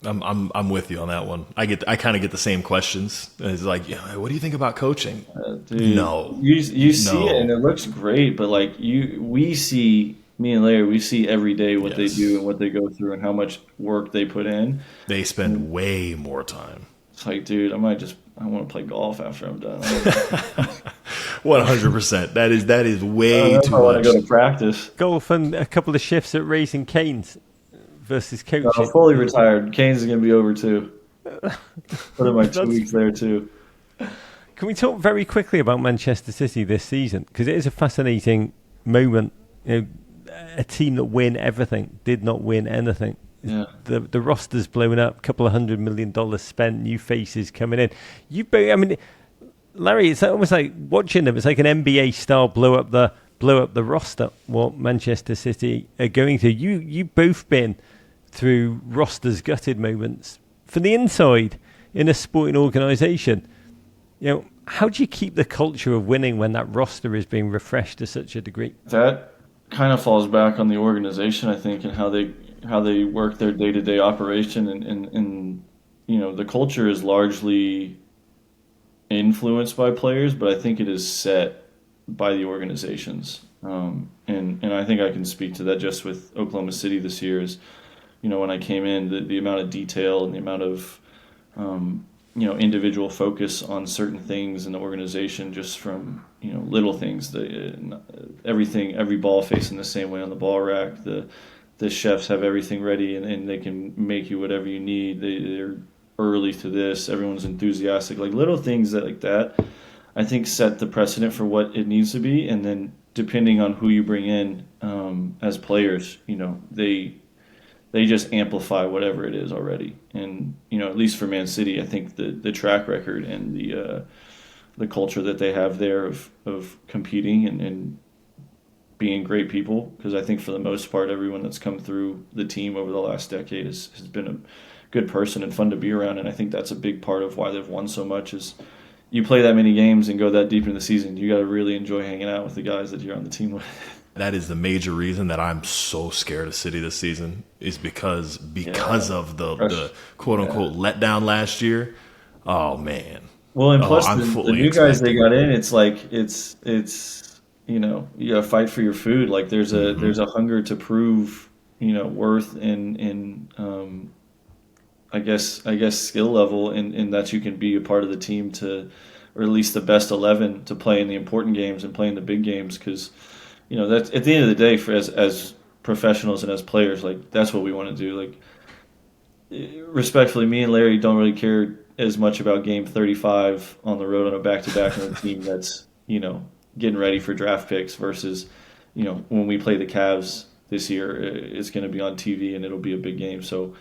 I'm with you on that one. I kind of get the same questions. It's like, yeah, what do you think about coaching? Dude, no, you see it and it looks great, but like me and Larry, we see every day what they do and what they go through and how much work they put in. They spend way more time. It's like, dude, I want to play golf after I'm done. 100%. That is way too much. I want to go to practice. Golf and a couple of shifts at Raising Cane's versus coaching. Fully retired. Canes is going to be over too. Put in my 2 weeks there too. Can we talk very quickly about Manchester City this season? Because it is a fascinating moment. You know, a team that win everything did not win anything. Yeah. The roster's blown up, a couple of $100 million spent, new faces coming in. Larry, it's almost like watching them. It's like an NBA style blow up the roster. What Manchester City are going through. You both been through rosters gutted moments from the inside in a sporting organisation. You know, how do you keep the culture of winning when that roster is being refreshed to such a degree? That kind of falls back on the organization, I think, and how they work their day-to-day operation, and you know, the culture is largely influenced by players, but I think it is set by the organizations. And I think I can speak to that just with Oklahoma City this year. Is, you know, when I came in, the amount of detail and the amount of individual focus on certain things in the organization, just from, you know, little things, everything, every ball facing the same way on the ball rack. The chefs have everything ready and they can make you whatever you need. They're early to this. Everyone's enthusiastic. Like little things like that, I think set the precedent for what it needs to be. And then depending on who you bring in as players, you know, they just amplify whatever it is already. And, you know, at least for Man City, I think the track record and the culture that they have there of competing and being great people, because I think for the most part, everyone that's come through the team over the last decade has been a good person and fun to be around. And I think that's a big part of why they've won so much is you play that many games and go that deep into the season, you got to really enjoy hanging out with the guys that you're on the team with. That is the major reason that I'm so scared of City this season, is because of the quote-unquote letdown last year. Oh, man. Well, and plus the new guys they got in, it's like it's you know, you got to fight for your food. Like there's a hunger to prove, you know, worth in I guess skill level in that you can be a part of the team or at least the best 11 to play in the important games and play in the big games, because, you know, that's at the end of the day, for as professionals and as players, like that's what we want to do. Like respectfully, me and Larry don't really care as much about game 35 on the road on a back-to-back on a team that's, you know, getting ready for draft picks versus, you know, when we play the Cavs this year, it's going to be on TV and it'll be a big game. So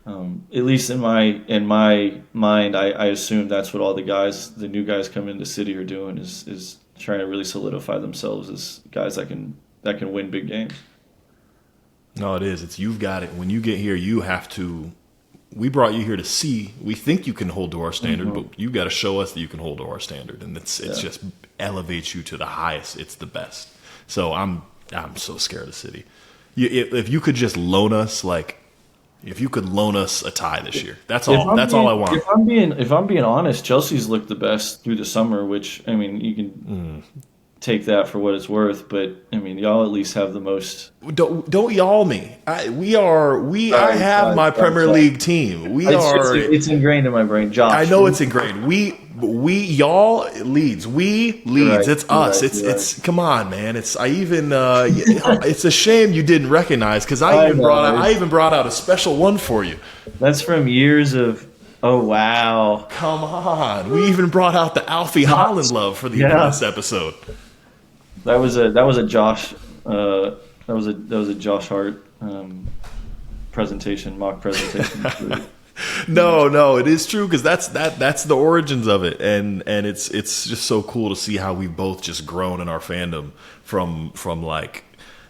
at least in my mind, I assume that's what all the new guys coming into City are doing is trying to really solidify themselves as guys that can win big games. No, it is. It's you've got it. When you get here, you have to. We brought you here to see. We think you can hold to our standard, but you got to show us that you can hold to our standard, and it's just elevates you to the highest. It's the best. So I'm so scared of City. If you could just loan us if you could loan us a tie this year, that's all. That's all I want. If I'm being honest, Chelsea's looked the best through the summer, which, I mean, you can take that for what it's worth, but I mean, y'all at least have the most. Don't y'all me? I have my Premier League team. It's ingrained in my brain, Josh. I know it's ingrained. Y'all Leeds. Right, it's us. It's come on, man. It's a shame you didn't recognize, because I even brought out a special one for you. That's from years of. Oh wow! Come on, we even brought out the Alfie Haaland love for this episode. That was a Josh. That was a Josh Hart mock presentation. No, it is true, because that's the origins of it, and it's just so cool to see how we've both just grown in our fandom from like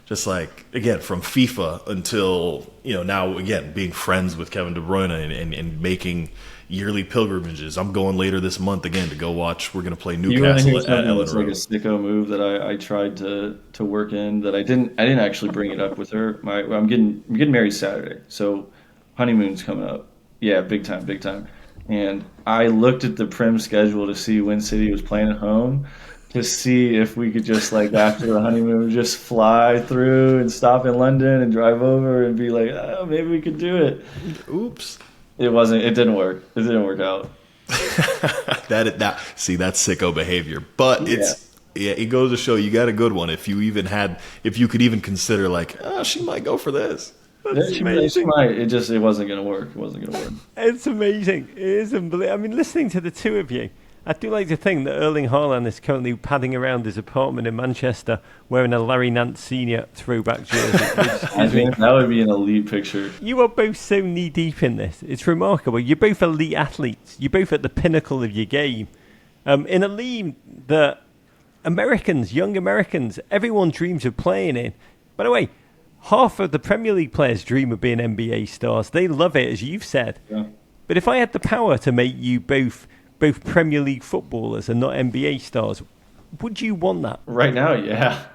just like, again, from FIFA until, now, again, being friends with Kevin De Bruyne and making yearly pilgrimages. I'm going later this month again to go watch. We're going to play Newcastle at Ellen It's like Road. a sicko move that I tried to work in that I didn't actually bring it up with her. I'm getting married Saturday, so honeymoon's coming up. Yeah, big time. And I looked at the Prem schedule to see when City was playing at home, to see if we could just, like, after the honeymoon, just fly through and stop in London and drive over and be like, oh, maybe we could do it. Oops. It didn't work. It didn't work out. See, that's sicko behavior. But it goes to show you got a good one. If you could even consider, like, oh, she might go for this. She might. It wasn't going to work. It's amazing. It is unbelievable. I mean, listening to the two of you, I do like to think that Erling Haaland is currently padding around his apartment in Manchester wearing a Larry Nance Sr. throwback jersey. That would be an elite picture. You are both so knee-deep in this. It's remarkable. You're both elite athletes. You're both at the pinnacle of your game. In a league that young Americans, everyone dreams of playing in. By the way, half of the Premier League players dream of being NBA stars. They love it, as you've said. Yeah. But if I had the power to make you both Premier League footballers and not NBA stars, would you want that? Right now, yeah.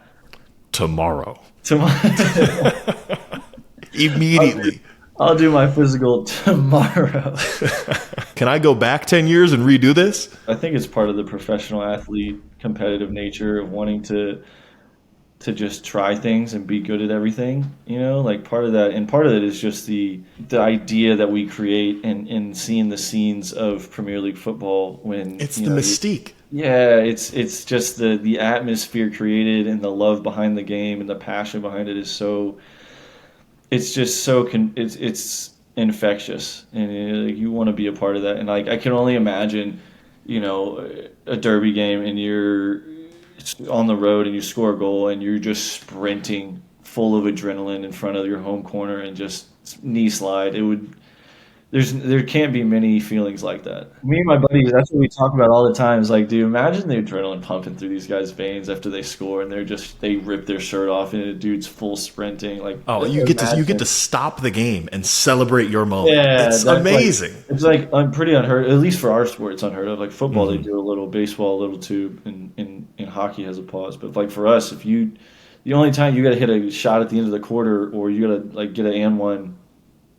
Tomorrow. Immediately. I'll do my physical tomorrow. Can I go back 10 years and redo this? I think it's part of the professional athlete competitive nature of wanting to just try things and be good at everything, like part of that. And part of it is just the idea that we create and seeing the scenes of Premier League football when it's the mystique. Yeah, it's just the atmosphere created and the love behind the game and the passion behind it is so. It's just so it's infectious, and you want to be a part of that. And like I can only imagine, a derby game and you're on the road and you score a goal and you're just sprinting full of adrenaline in front of your home corner and just knee slide. There can't be many feelings like that. Me and my buddies, that's what we talk about all the time. Is like, dude, imagine the adrenaline pumping through these guys' veins after they score and they rip their shirt off and the dude's full sprinting. Like, you get to stop the game and celebrate your moment. Yeah, it's amazing. It's like I'm pretty unheard. At least for our sport, it's unheard of. Like football, they do a little, baseball, a little too, and hockey has a pause. But like for us, the only time you got to hit a shot at the end of the quarter, or you got to like get an and one.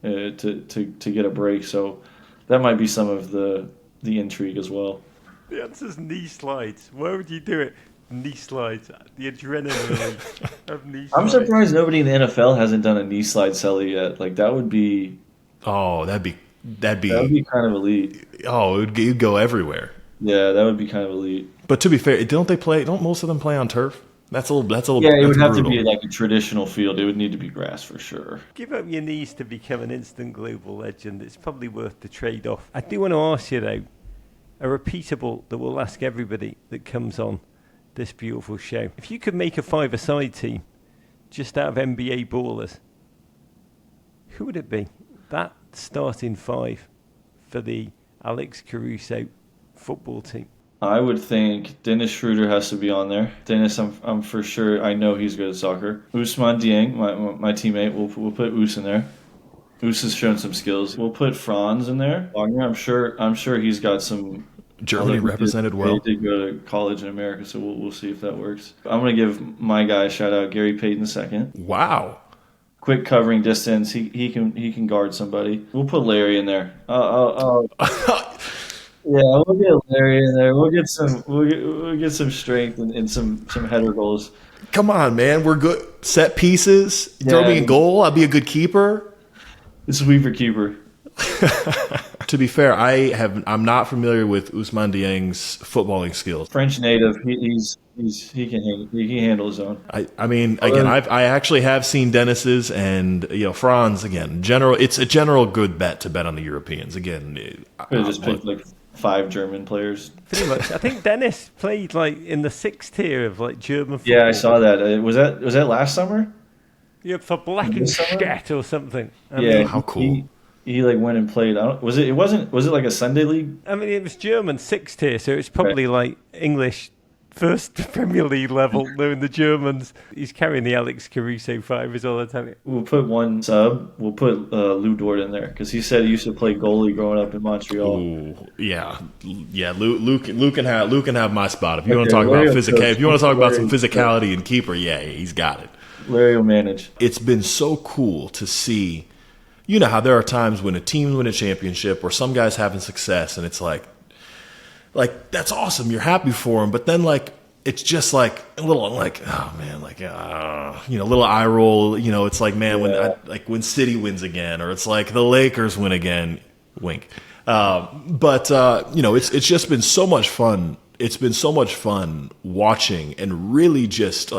To get a break, so that might be some of the intrigue as well. The answer's knee slides. Where would you do it? Knee slides. The adrenaline of knee slides. I'm surprised nobody in the NFL hasn't done a knee slide celly yet. Like that would be. Oh, that'd be kind of elite. Oh, it'd go everywhere. Yeah, that would be kind of elite. But to be fair, don't most of them play on turf? That's a little. Yeah, it would have brutal. to be like a traditional field. It would need to be grass for sure. Give up your knees to become an instant global legend. It's probably worth the trade-off. I do want to ask you, though, a repeatable that we'll ask everybody that comes on this beautiful show. If you could make a five-a-side team just out of NBA ballers, who would it be? That starting five for the Alex Caruso football team. I would think Dennis Schroeder has to be on there. Dennis, I'm for sure. I know he's good at soccer. Ousmane Dieng, my teammate, we'll put Ous in there. Ous has shown some skills. We'll put Franz in there. Wagner, I'm sure he's got some. Germany represented well. He did go to college in America, so we'll see if that works. I'm gonna give my guy a shout out, Gary Payton II. Wow. Quick covering distance. He can guard somebody. We'll put Larry in there. Yeah, we'll get Larry in there. We'll get some strength and some header goals. Come on, man. We're good. Set pieces. Throw me in goal. I'll be a good keeper. Sweeper keeper. To be fair, I'm not familiar with Ousmane Dieng's footballing skills. French native. He can handle his own. I mean, again, I actually have seen Dennis's and Franz. Again, it's a general good bet to bet on the Europeans. Again, could have just picked like 5 German players. Pretty much. I think Dennis played like in the 6th tier of like German football. Yeah, I saw that. Was that last summer? Yeah, for Blackenstedt or something. How cool. He like went and played. Was it like a Sunday league? I mean, it was German 6th tier, so it's probably like English first Premier League level, knowing the Germans. He's carrying the Alex Caruso 5 is all I tell you. We'll put one sub. We'll put Lou Dort in there because he said he used to play goalie growing up in Montreal. Ooh, yeah. Lou can have my spot if you want to talk about physicality. If you want to talk about some physicality and keeper, yeah, he's got it. Larry will manage. It's been so cool to see. You know how there are times when a team win a championship or some guy's having success, and it's like that's awesome. You're happy for him, but then it's just like a little oh man, a little eye roll. It's like, man, when City wins again, or it's like the Lakers win again. Wink. But it's just been so much fun. It's been so much fun watching and really just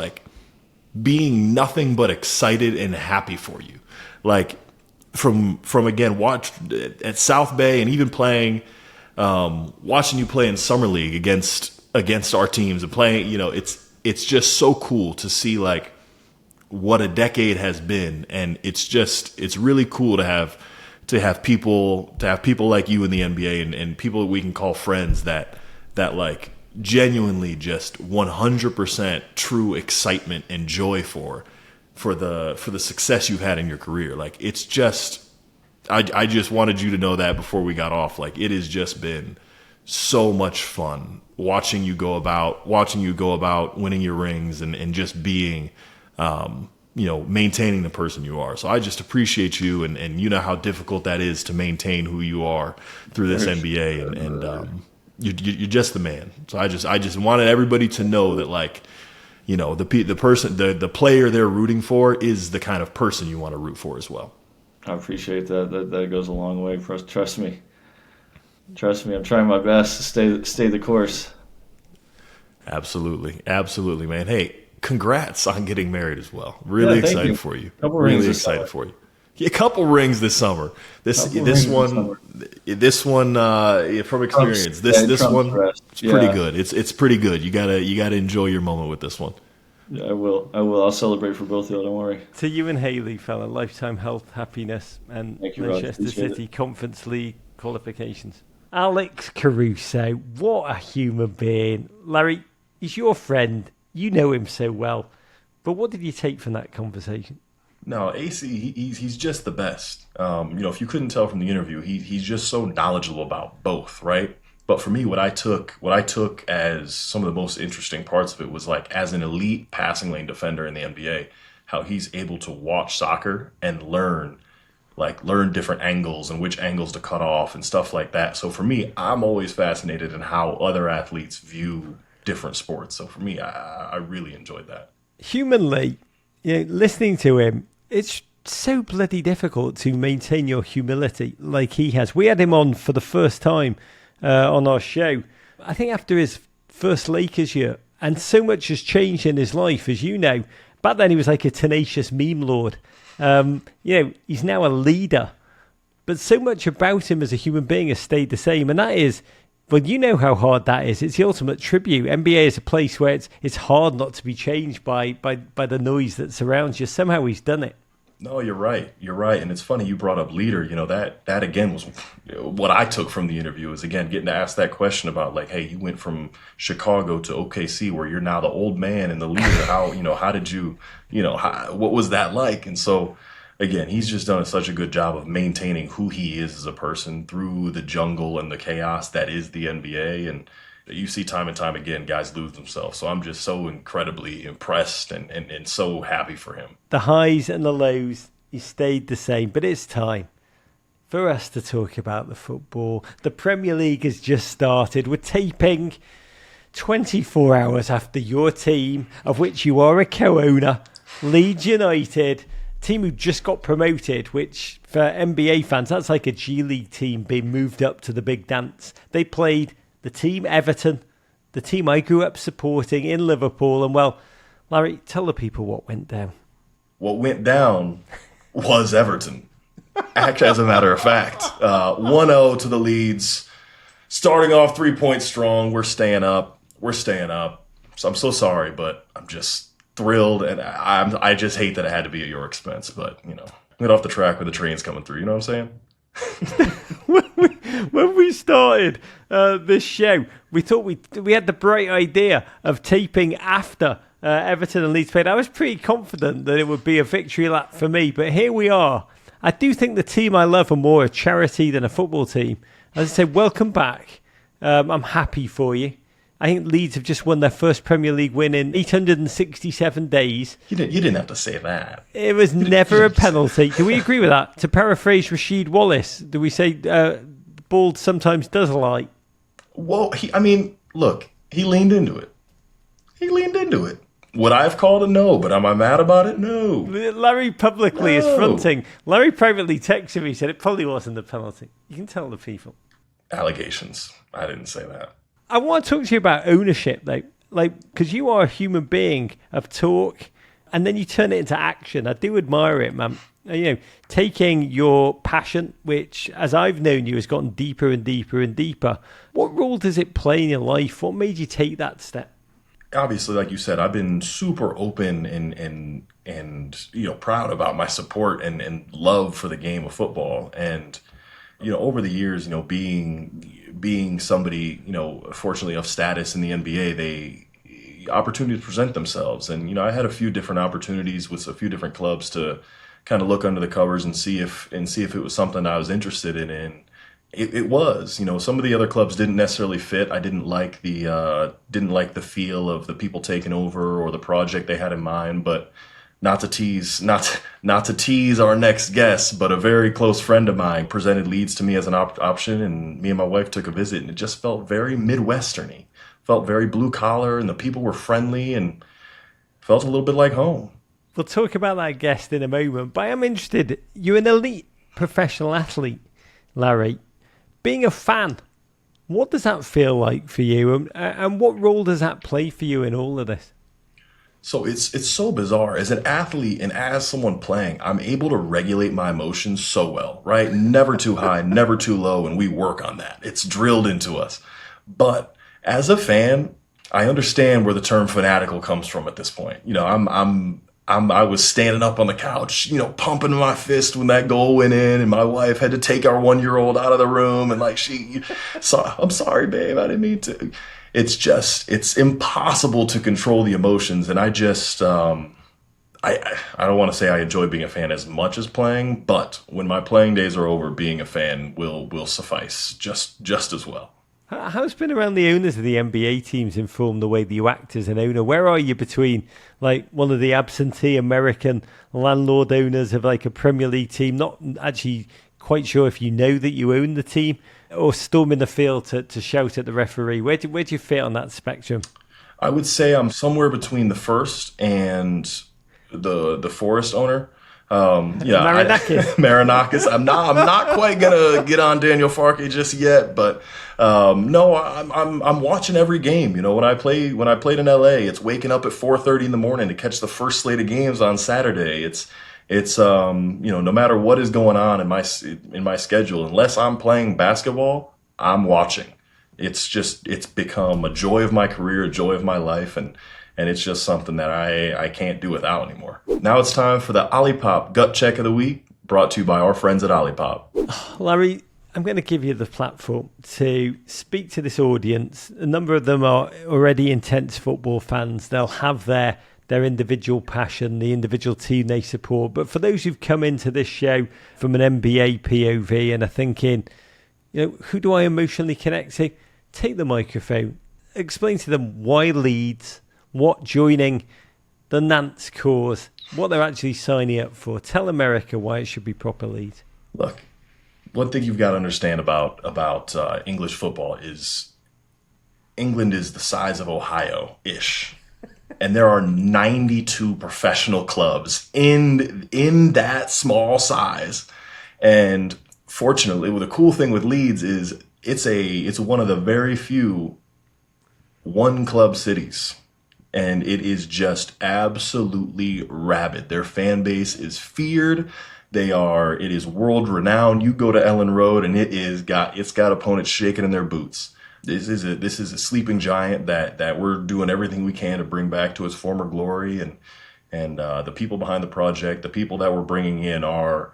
being nothing but excited and happy for you. From again, watch at South Bay and even playing. Watching you play in summer league against our teams and playing, it's just so cool to see what a decade has been, and it's really cool to have people like you in the NBA and people that we can call friends that genuinely just 100% true excitement and joy for the success you've had in your career. It's just. I just wanted you to know that before we got off. It has just been so much fun watching you go about winning your rings and just being, maintaining the person you are. So I just appreciate you, and you know how difficult that is to maintain who you are through this NBA, and you're just the man. So I just wanted everybody to know that the player they're rooting for is the kind of person you want to root for as well. I appreciate that. That goes a long way for us. Trust me. I'm trying my best to stay the course. Absolutely, man. Hey, congrats on getting married as well. Really excited for you. Really excited for you. Yeah, a couple rings this summer. This one from experience. This one it's pretty good. It's pretty good. You gotta enjoy your moment with this one. Yeah, I will. I'll celebrate for both of you. Don't worry. To you and Haley, fella, lifetime health, happiness, and Manchester City Conference League qualifications. Alex Caruso, what a human being. Larry, he's your friend. You know him so well. But what did you take from that conversation? No, AC, he's just the best. If you couldn't tell from the interview, he's just so knowledgeable about both, right? But for me, what I took as some of the most interesting parts of it was as an elite passing lane defender in the NBA, how he's able to watch soccer and learn different angles and which angles to cut off and stuff like that. So for me, I'm always fascinated in how other athletes view different sports. So for me, I really enjoyed that. Humanly, listening to him, it's so bloody difficult to maintain your humility like he has. We had him on for the first time on our show, I think after his first Lakers year, and so much has changed in his life, as you know. Back then he was like a tenacious meme lord. He's now a leader, but so much about him as a human being has stayed the same, and that is, well, you know how hard that is. It's the ultimate tribute. NBA is a place where it's hard not to be changed by the noise that surrounds you. Somehow he's done it. No, you're right. And it's funny you brought up leader. That again was what I took from the interview, is again getting to ask that question about hey, you went from Chicago to OKC where you're now the old man and the leader. How did you, what was that like? And so again, he's just done such a good job of maintaining who he is as a person through the jungle and the chaos that is the NBA. And you see time and time again, guys lose themselves. So I'm just so incredibly impressed and so happy for him. The highs and the lows, he stayed the same. But it's time for us to talk about the football. The Premier League has just started. We're taping 24 hours after your team, of which you are a co-owner, Leeds United, team who just got promoted, which for NBA fans, that's like a G League team being moved up to the big dance. They played the team Everton, the team I grew up supporting in Liverpool. And well, Larry, tell the people what went down. What went down was Everton. Actually, as a matter of fact, 1-0 to the Leeds. Starting off 3 points strong. We're staying up. So I'm so sorry, but I'm just thrilled. And I just hate that it had to be at your expense. But, get off the track when the train's coming through. You know what I'm saying? When we started this show, we thought we had the bright idea of taping after Everton and Leeds played. I was pretty confident that it would be a victory lap for me, but here we are. I do think the team I love are more a charity than a football team. As I said, welcome back. I'm happy for you. I think Leeds have just won their first Premier League win in 867 days. You didn't have to say that. It was never a penalty. Do we agree with that? To paraphrase Rashid Wallace, do we say bald sometimes does lie? Well, look, he leaned into it. Would I have called a no, but am I mad about it? No. Larry publicly is fronting. Larry privately texted me, said it probably wasn't a penalty. You can tell the people. Allegations. I didn't say that. I want to talk to you about ownership, though, because you are a human being of talk, and then you turn it into action. I do admire it, man. Taking your passion, which, as I've known you, has gotten deeper and deeper and deeper. What role does it play in your life? What made you take that step? Obviously, like you said, I've been super open and proud about my support and love for the game of football. And over the years, being somebody, fortunately of status in the NBA, opportunities present themselves. And, I had a few different opportunities with a few different clubs to kind of look under the covers and see if it was something I was interested in. And it was, some of the other clubs didn't necessarily fit. I didn't like the feel of the people taking over or the project they had in mind, but not to tease our next guest, but a very close friend of mine presented Leeds to me as an option, and me and my wife took a visit, and it just felt very Midwestern-y. Felt very blue collar, and the people were friendly, and felt a little bit like home. We'll talk about that guest in a moment, but I'm interested. You're an elite professional athlete, Larry. Being a fan, what does that feel like for you, and what role does that play for you in all of this? So it's so bizarre. As an athlete and as someone playing, I'm able to regulate my emotions so well, right? Never too high, never too low, and we work on that. It's drilled into us. But as a fan, I understand where the term fanatical comes from at this point. I was standing up on the couch, pumping my fist when that goal went in, and my wife had to take our 1-year-old out of the room, and I'm sorry, babe, I didn't mean to. It's impossible to control the emotions. And I don't want to say I enjoy being a fan as much as playing, but when my playing days are over, being a fan will suffice just as well. How's been around the owners of the NBA teams informed the way that you act as an owner? Where are you between one of the absentee American landlord owners of a Premier League team, not actually quite sure if you know that you own the team, or storming the field to shout at the referee? Where do you fit on that spectrum? I would say I'm somewhere between the first and the Forest owner. Marinakis. Marinakis. I'm not quite gonna get on Daniel Farke just yet, but no, I'm watching every game. When I played in LA, it's waking up at 4:30 in the morning to catch the first slate of games on Saturday. It's no matter what is going on in my schedule, unless I'm playing basketball, I'm watching. It's become a joy of my career, a joy of my life, and it's just something that I can't do without anymore. Now it's time for the Olipop Gut Check of the Week, brought to you by our friends at Olipop. Larry, I'm going to give you the platform to speak to this audience. A number of them are already intense football fans. They'll have their individual passion, the individual team they support. But for those who've come into this show from an NBA POV and are thinking, who do I emotionally connect to? Take the microphone. Explain to them why Leeds, what joining the Nance cause, what they're actually signing up for. Tell America why it should be proper Leeds. Look, one thing you've got to understand about English football is England is the size of Ohio-ish. And there are 92 professional clubs in that small size. And fortunately, the cool thing with Leeds is it's one of the very few one-club cities. And it is just absolutely rabid. Their fan base is feared. It is world renowned. You go to Ellen Road and it's got opponents shaking in their boots. This is a sleeping giant that we're doing everything we can to bring back to its former glory, and the people behind the project, the people that we're bringing in are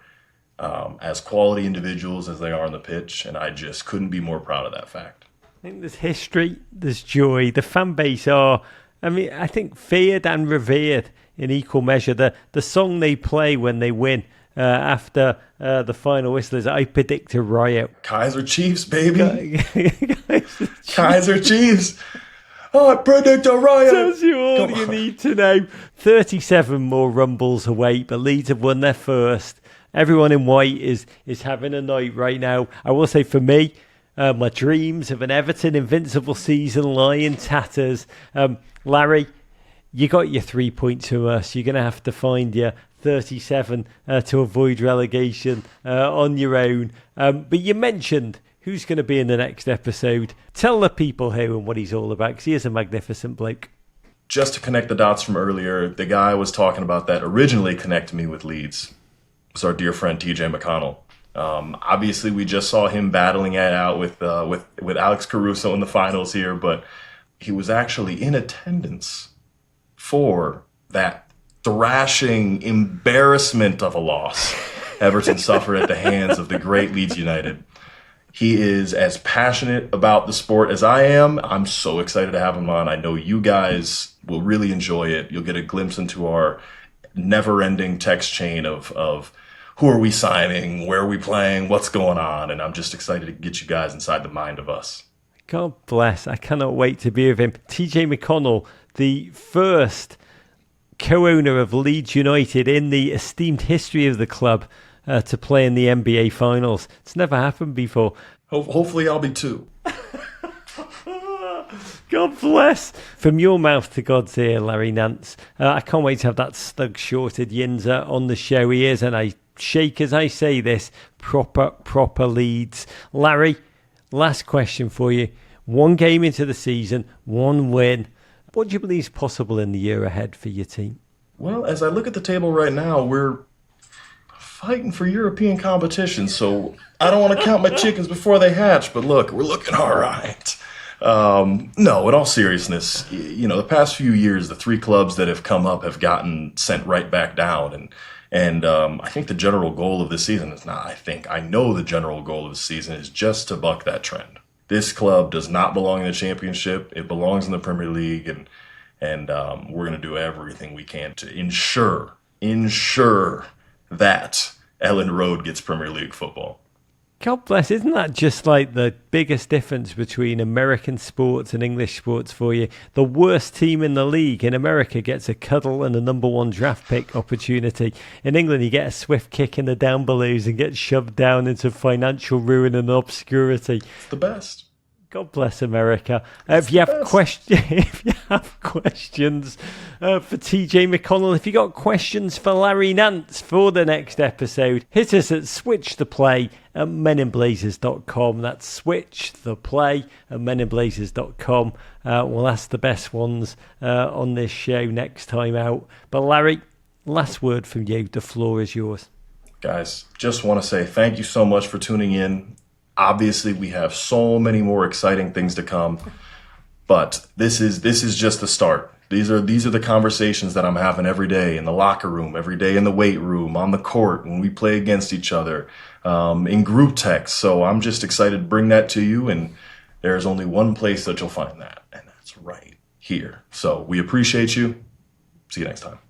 as quality individuals as they are on the pitch, and I just couldn't be more proud of that fact. I think there's history, there's joy. The fan base are, I think, feared and revered in equal measure. The song they play when they win after the final whistle is "I Predict a Riot." Kaiser Chiefs, baby. Kaiser Chiefs. I predict a riot. Tells you all you need to know. 37 more rumbles await, but Leeds have won their first. Everyone in white is having a night right now. I will say, for me, my dreams of an Everton invincible season lie in tatters. Larry, you got your 3 points from us. You're going to have to find your 37 to avoid relegation on your own. But you mentioned who's going to be in the next episode. Tell the people who and what he's all about, because he is a magnificent bloke. Just to connect the dots from earlier, the guy I was talking about that originally connected me with Leeds was our dear friend TJ McConnell. Obviously, we just saw him battling it out with Alex Caruso in the finals here, but he was actually in attendance for that thrashing embarrassment of a loss Everton suffered at the hands of the great Leeds United. He is as passionate about the sport as I am. I'm so excited to have him on. I know you guys will really enjoy it. You'll get a glimpse into our never-ending text chain of who are we signing, where are we playing, what's going on, and I'm just excited to get you guys inside the mind of us. God bless. I cannot wait to be with him. TJ McConnell, the first co-owner of Leeds United in the esteemed history of the club to play in the NBA Finals. It's never happened before. Hopefully I'll be too. God bless. From your mouth to God's ear, Larry Nance. I can't wait to have that slug-shorted Yinzer on the show. He is, and I shake as I say this, proper Leeds. Larry, last question for you. One game into the season, one win. What do you believe is possible in the year ahead for your team? Well, as I look at the table right now, we're fighting for European competition, so I don't want to count my chickens before they hatch, but look, we're looking all right. No, in all seriousness, the past few years, the three clubs that have come up have gotten sent right back down, and I think the general goal of this season is not, I know the general goal of the season is just to buck that trend. This club does not belong in the championship. It belongs in the Premier League, and we're going to do everything we can to ensure that Ellen Road gets Premier League football. God bless. Isn't that just like the biggest difference between American sports and English sports for you? The worst team in the league in America gets a cuddle and a number one draft pick opportunity. In England, you get a swift kick in the down belows and get shoved down into financial ruin and obscurity. It's the best. God bless America. If you have questions for TJ McConnell, if you got questions for Larry Nance for the next episode, hit us at switchtheplay@meninblazers.com. That's switchtheplay@meninblazers.com. We'll ask the best ones on this show next time out. But Larry, last word from you. The floor is yours. Guys, just want to say thank you so much for tuning in. Obviously, we have so many more exciting things to come, but this is just the start. These are the conversations that I'm having every day in the locker room, every day in the weight room, on the court, when we play against each other, in group text. So I'm just excited to bring that to you, and there's only one place that you'll find that, and that's right here. So we appreciate you. See you next time.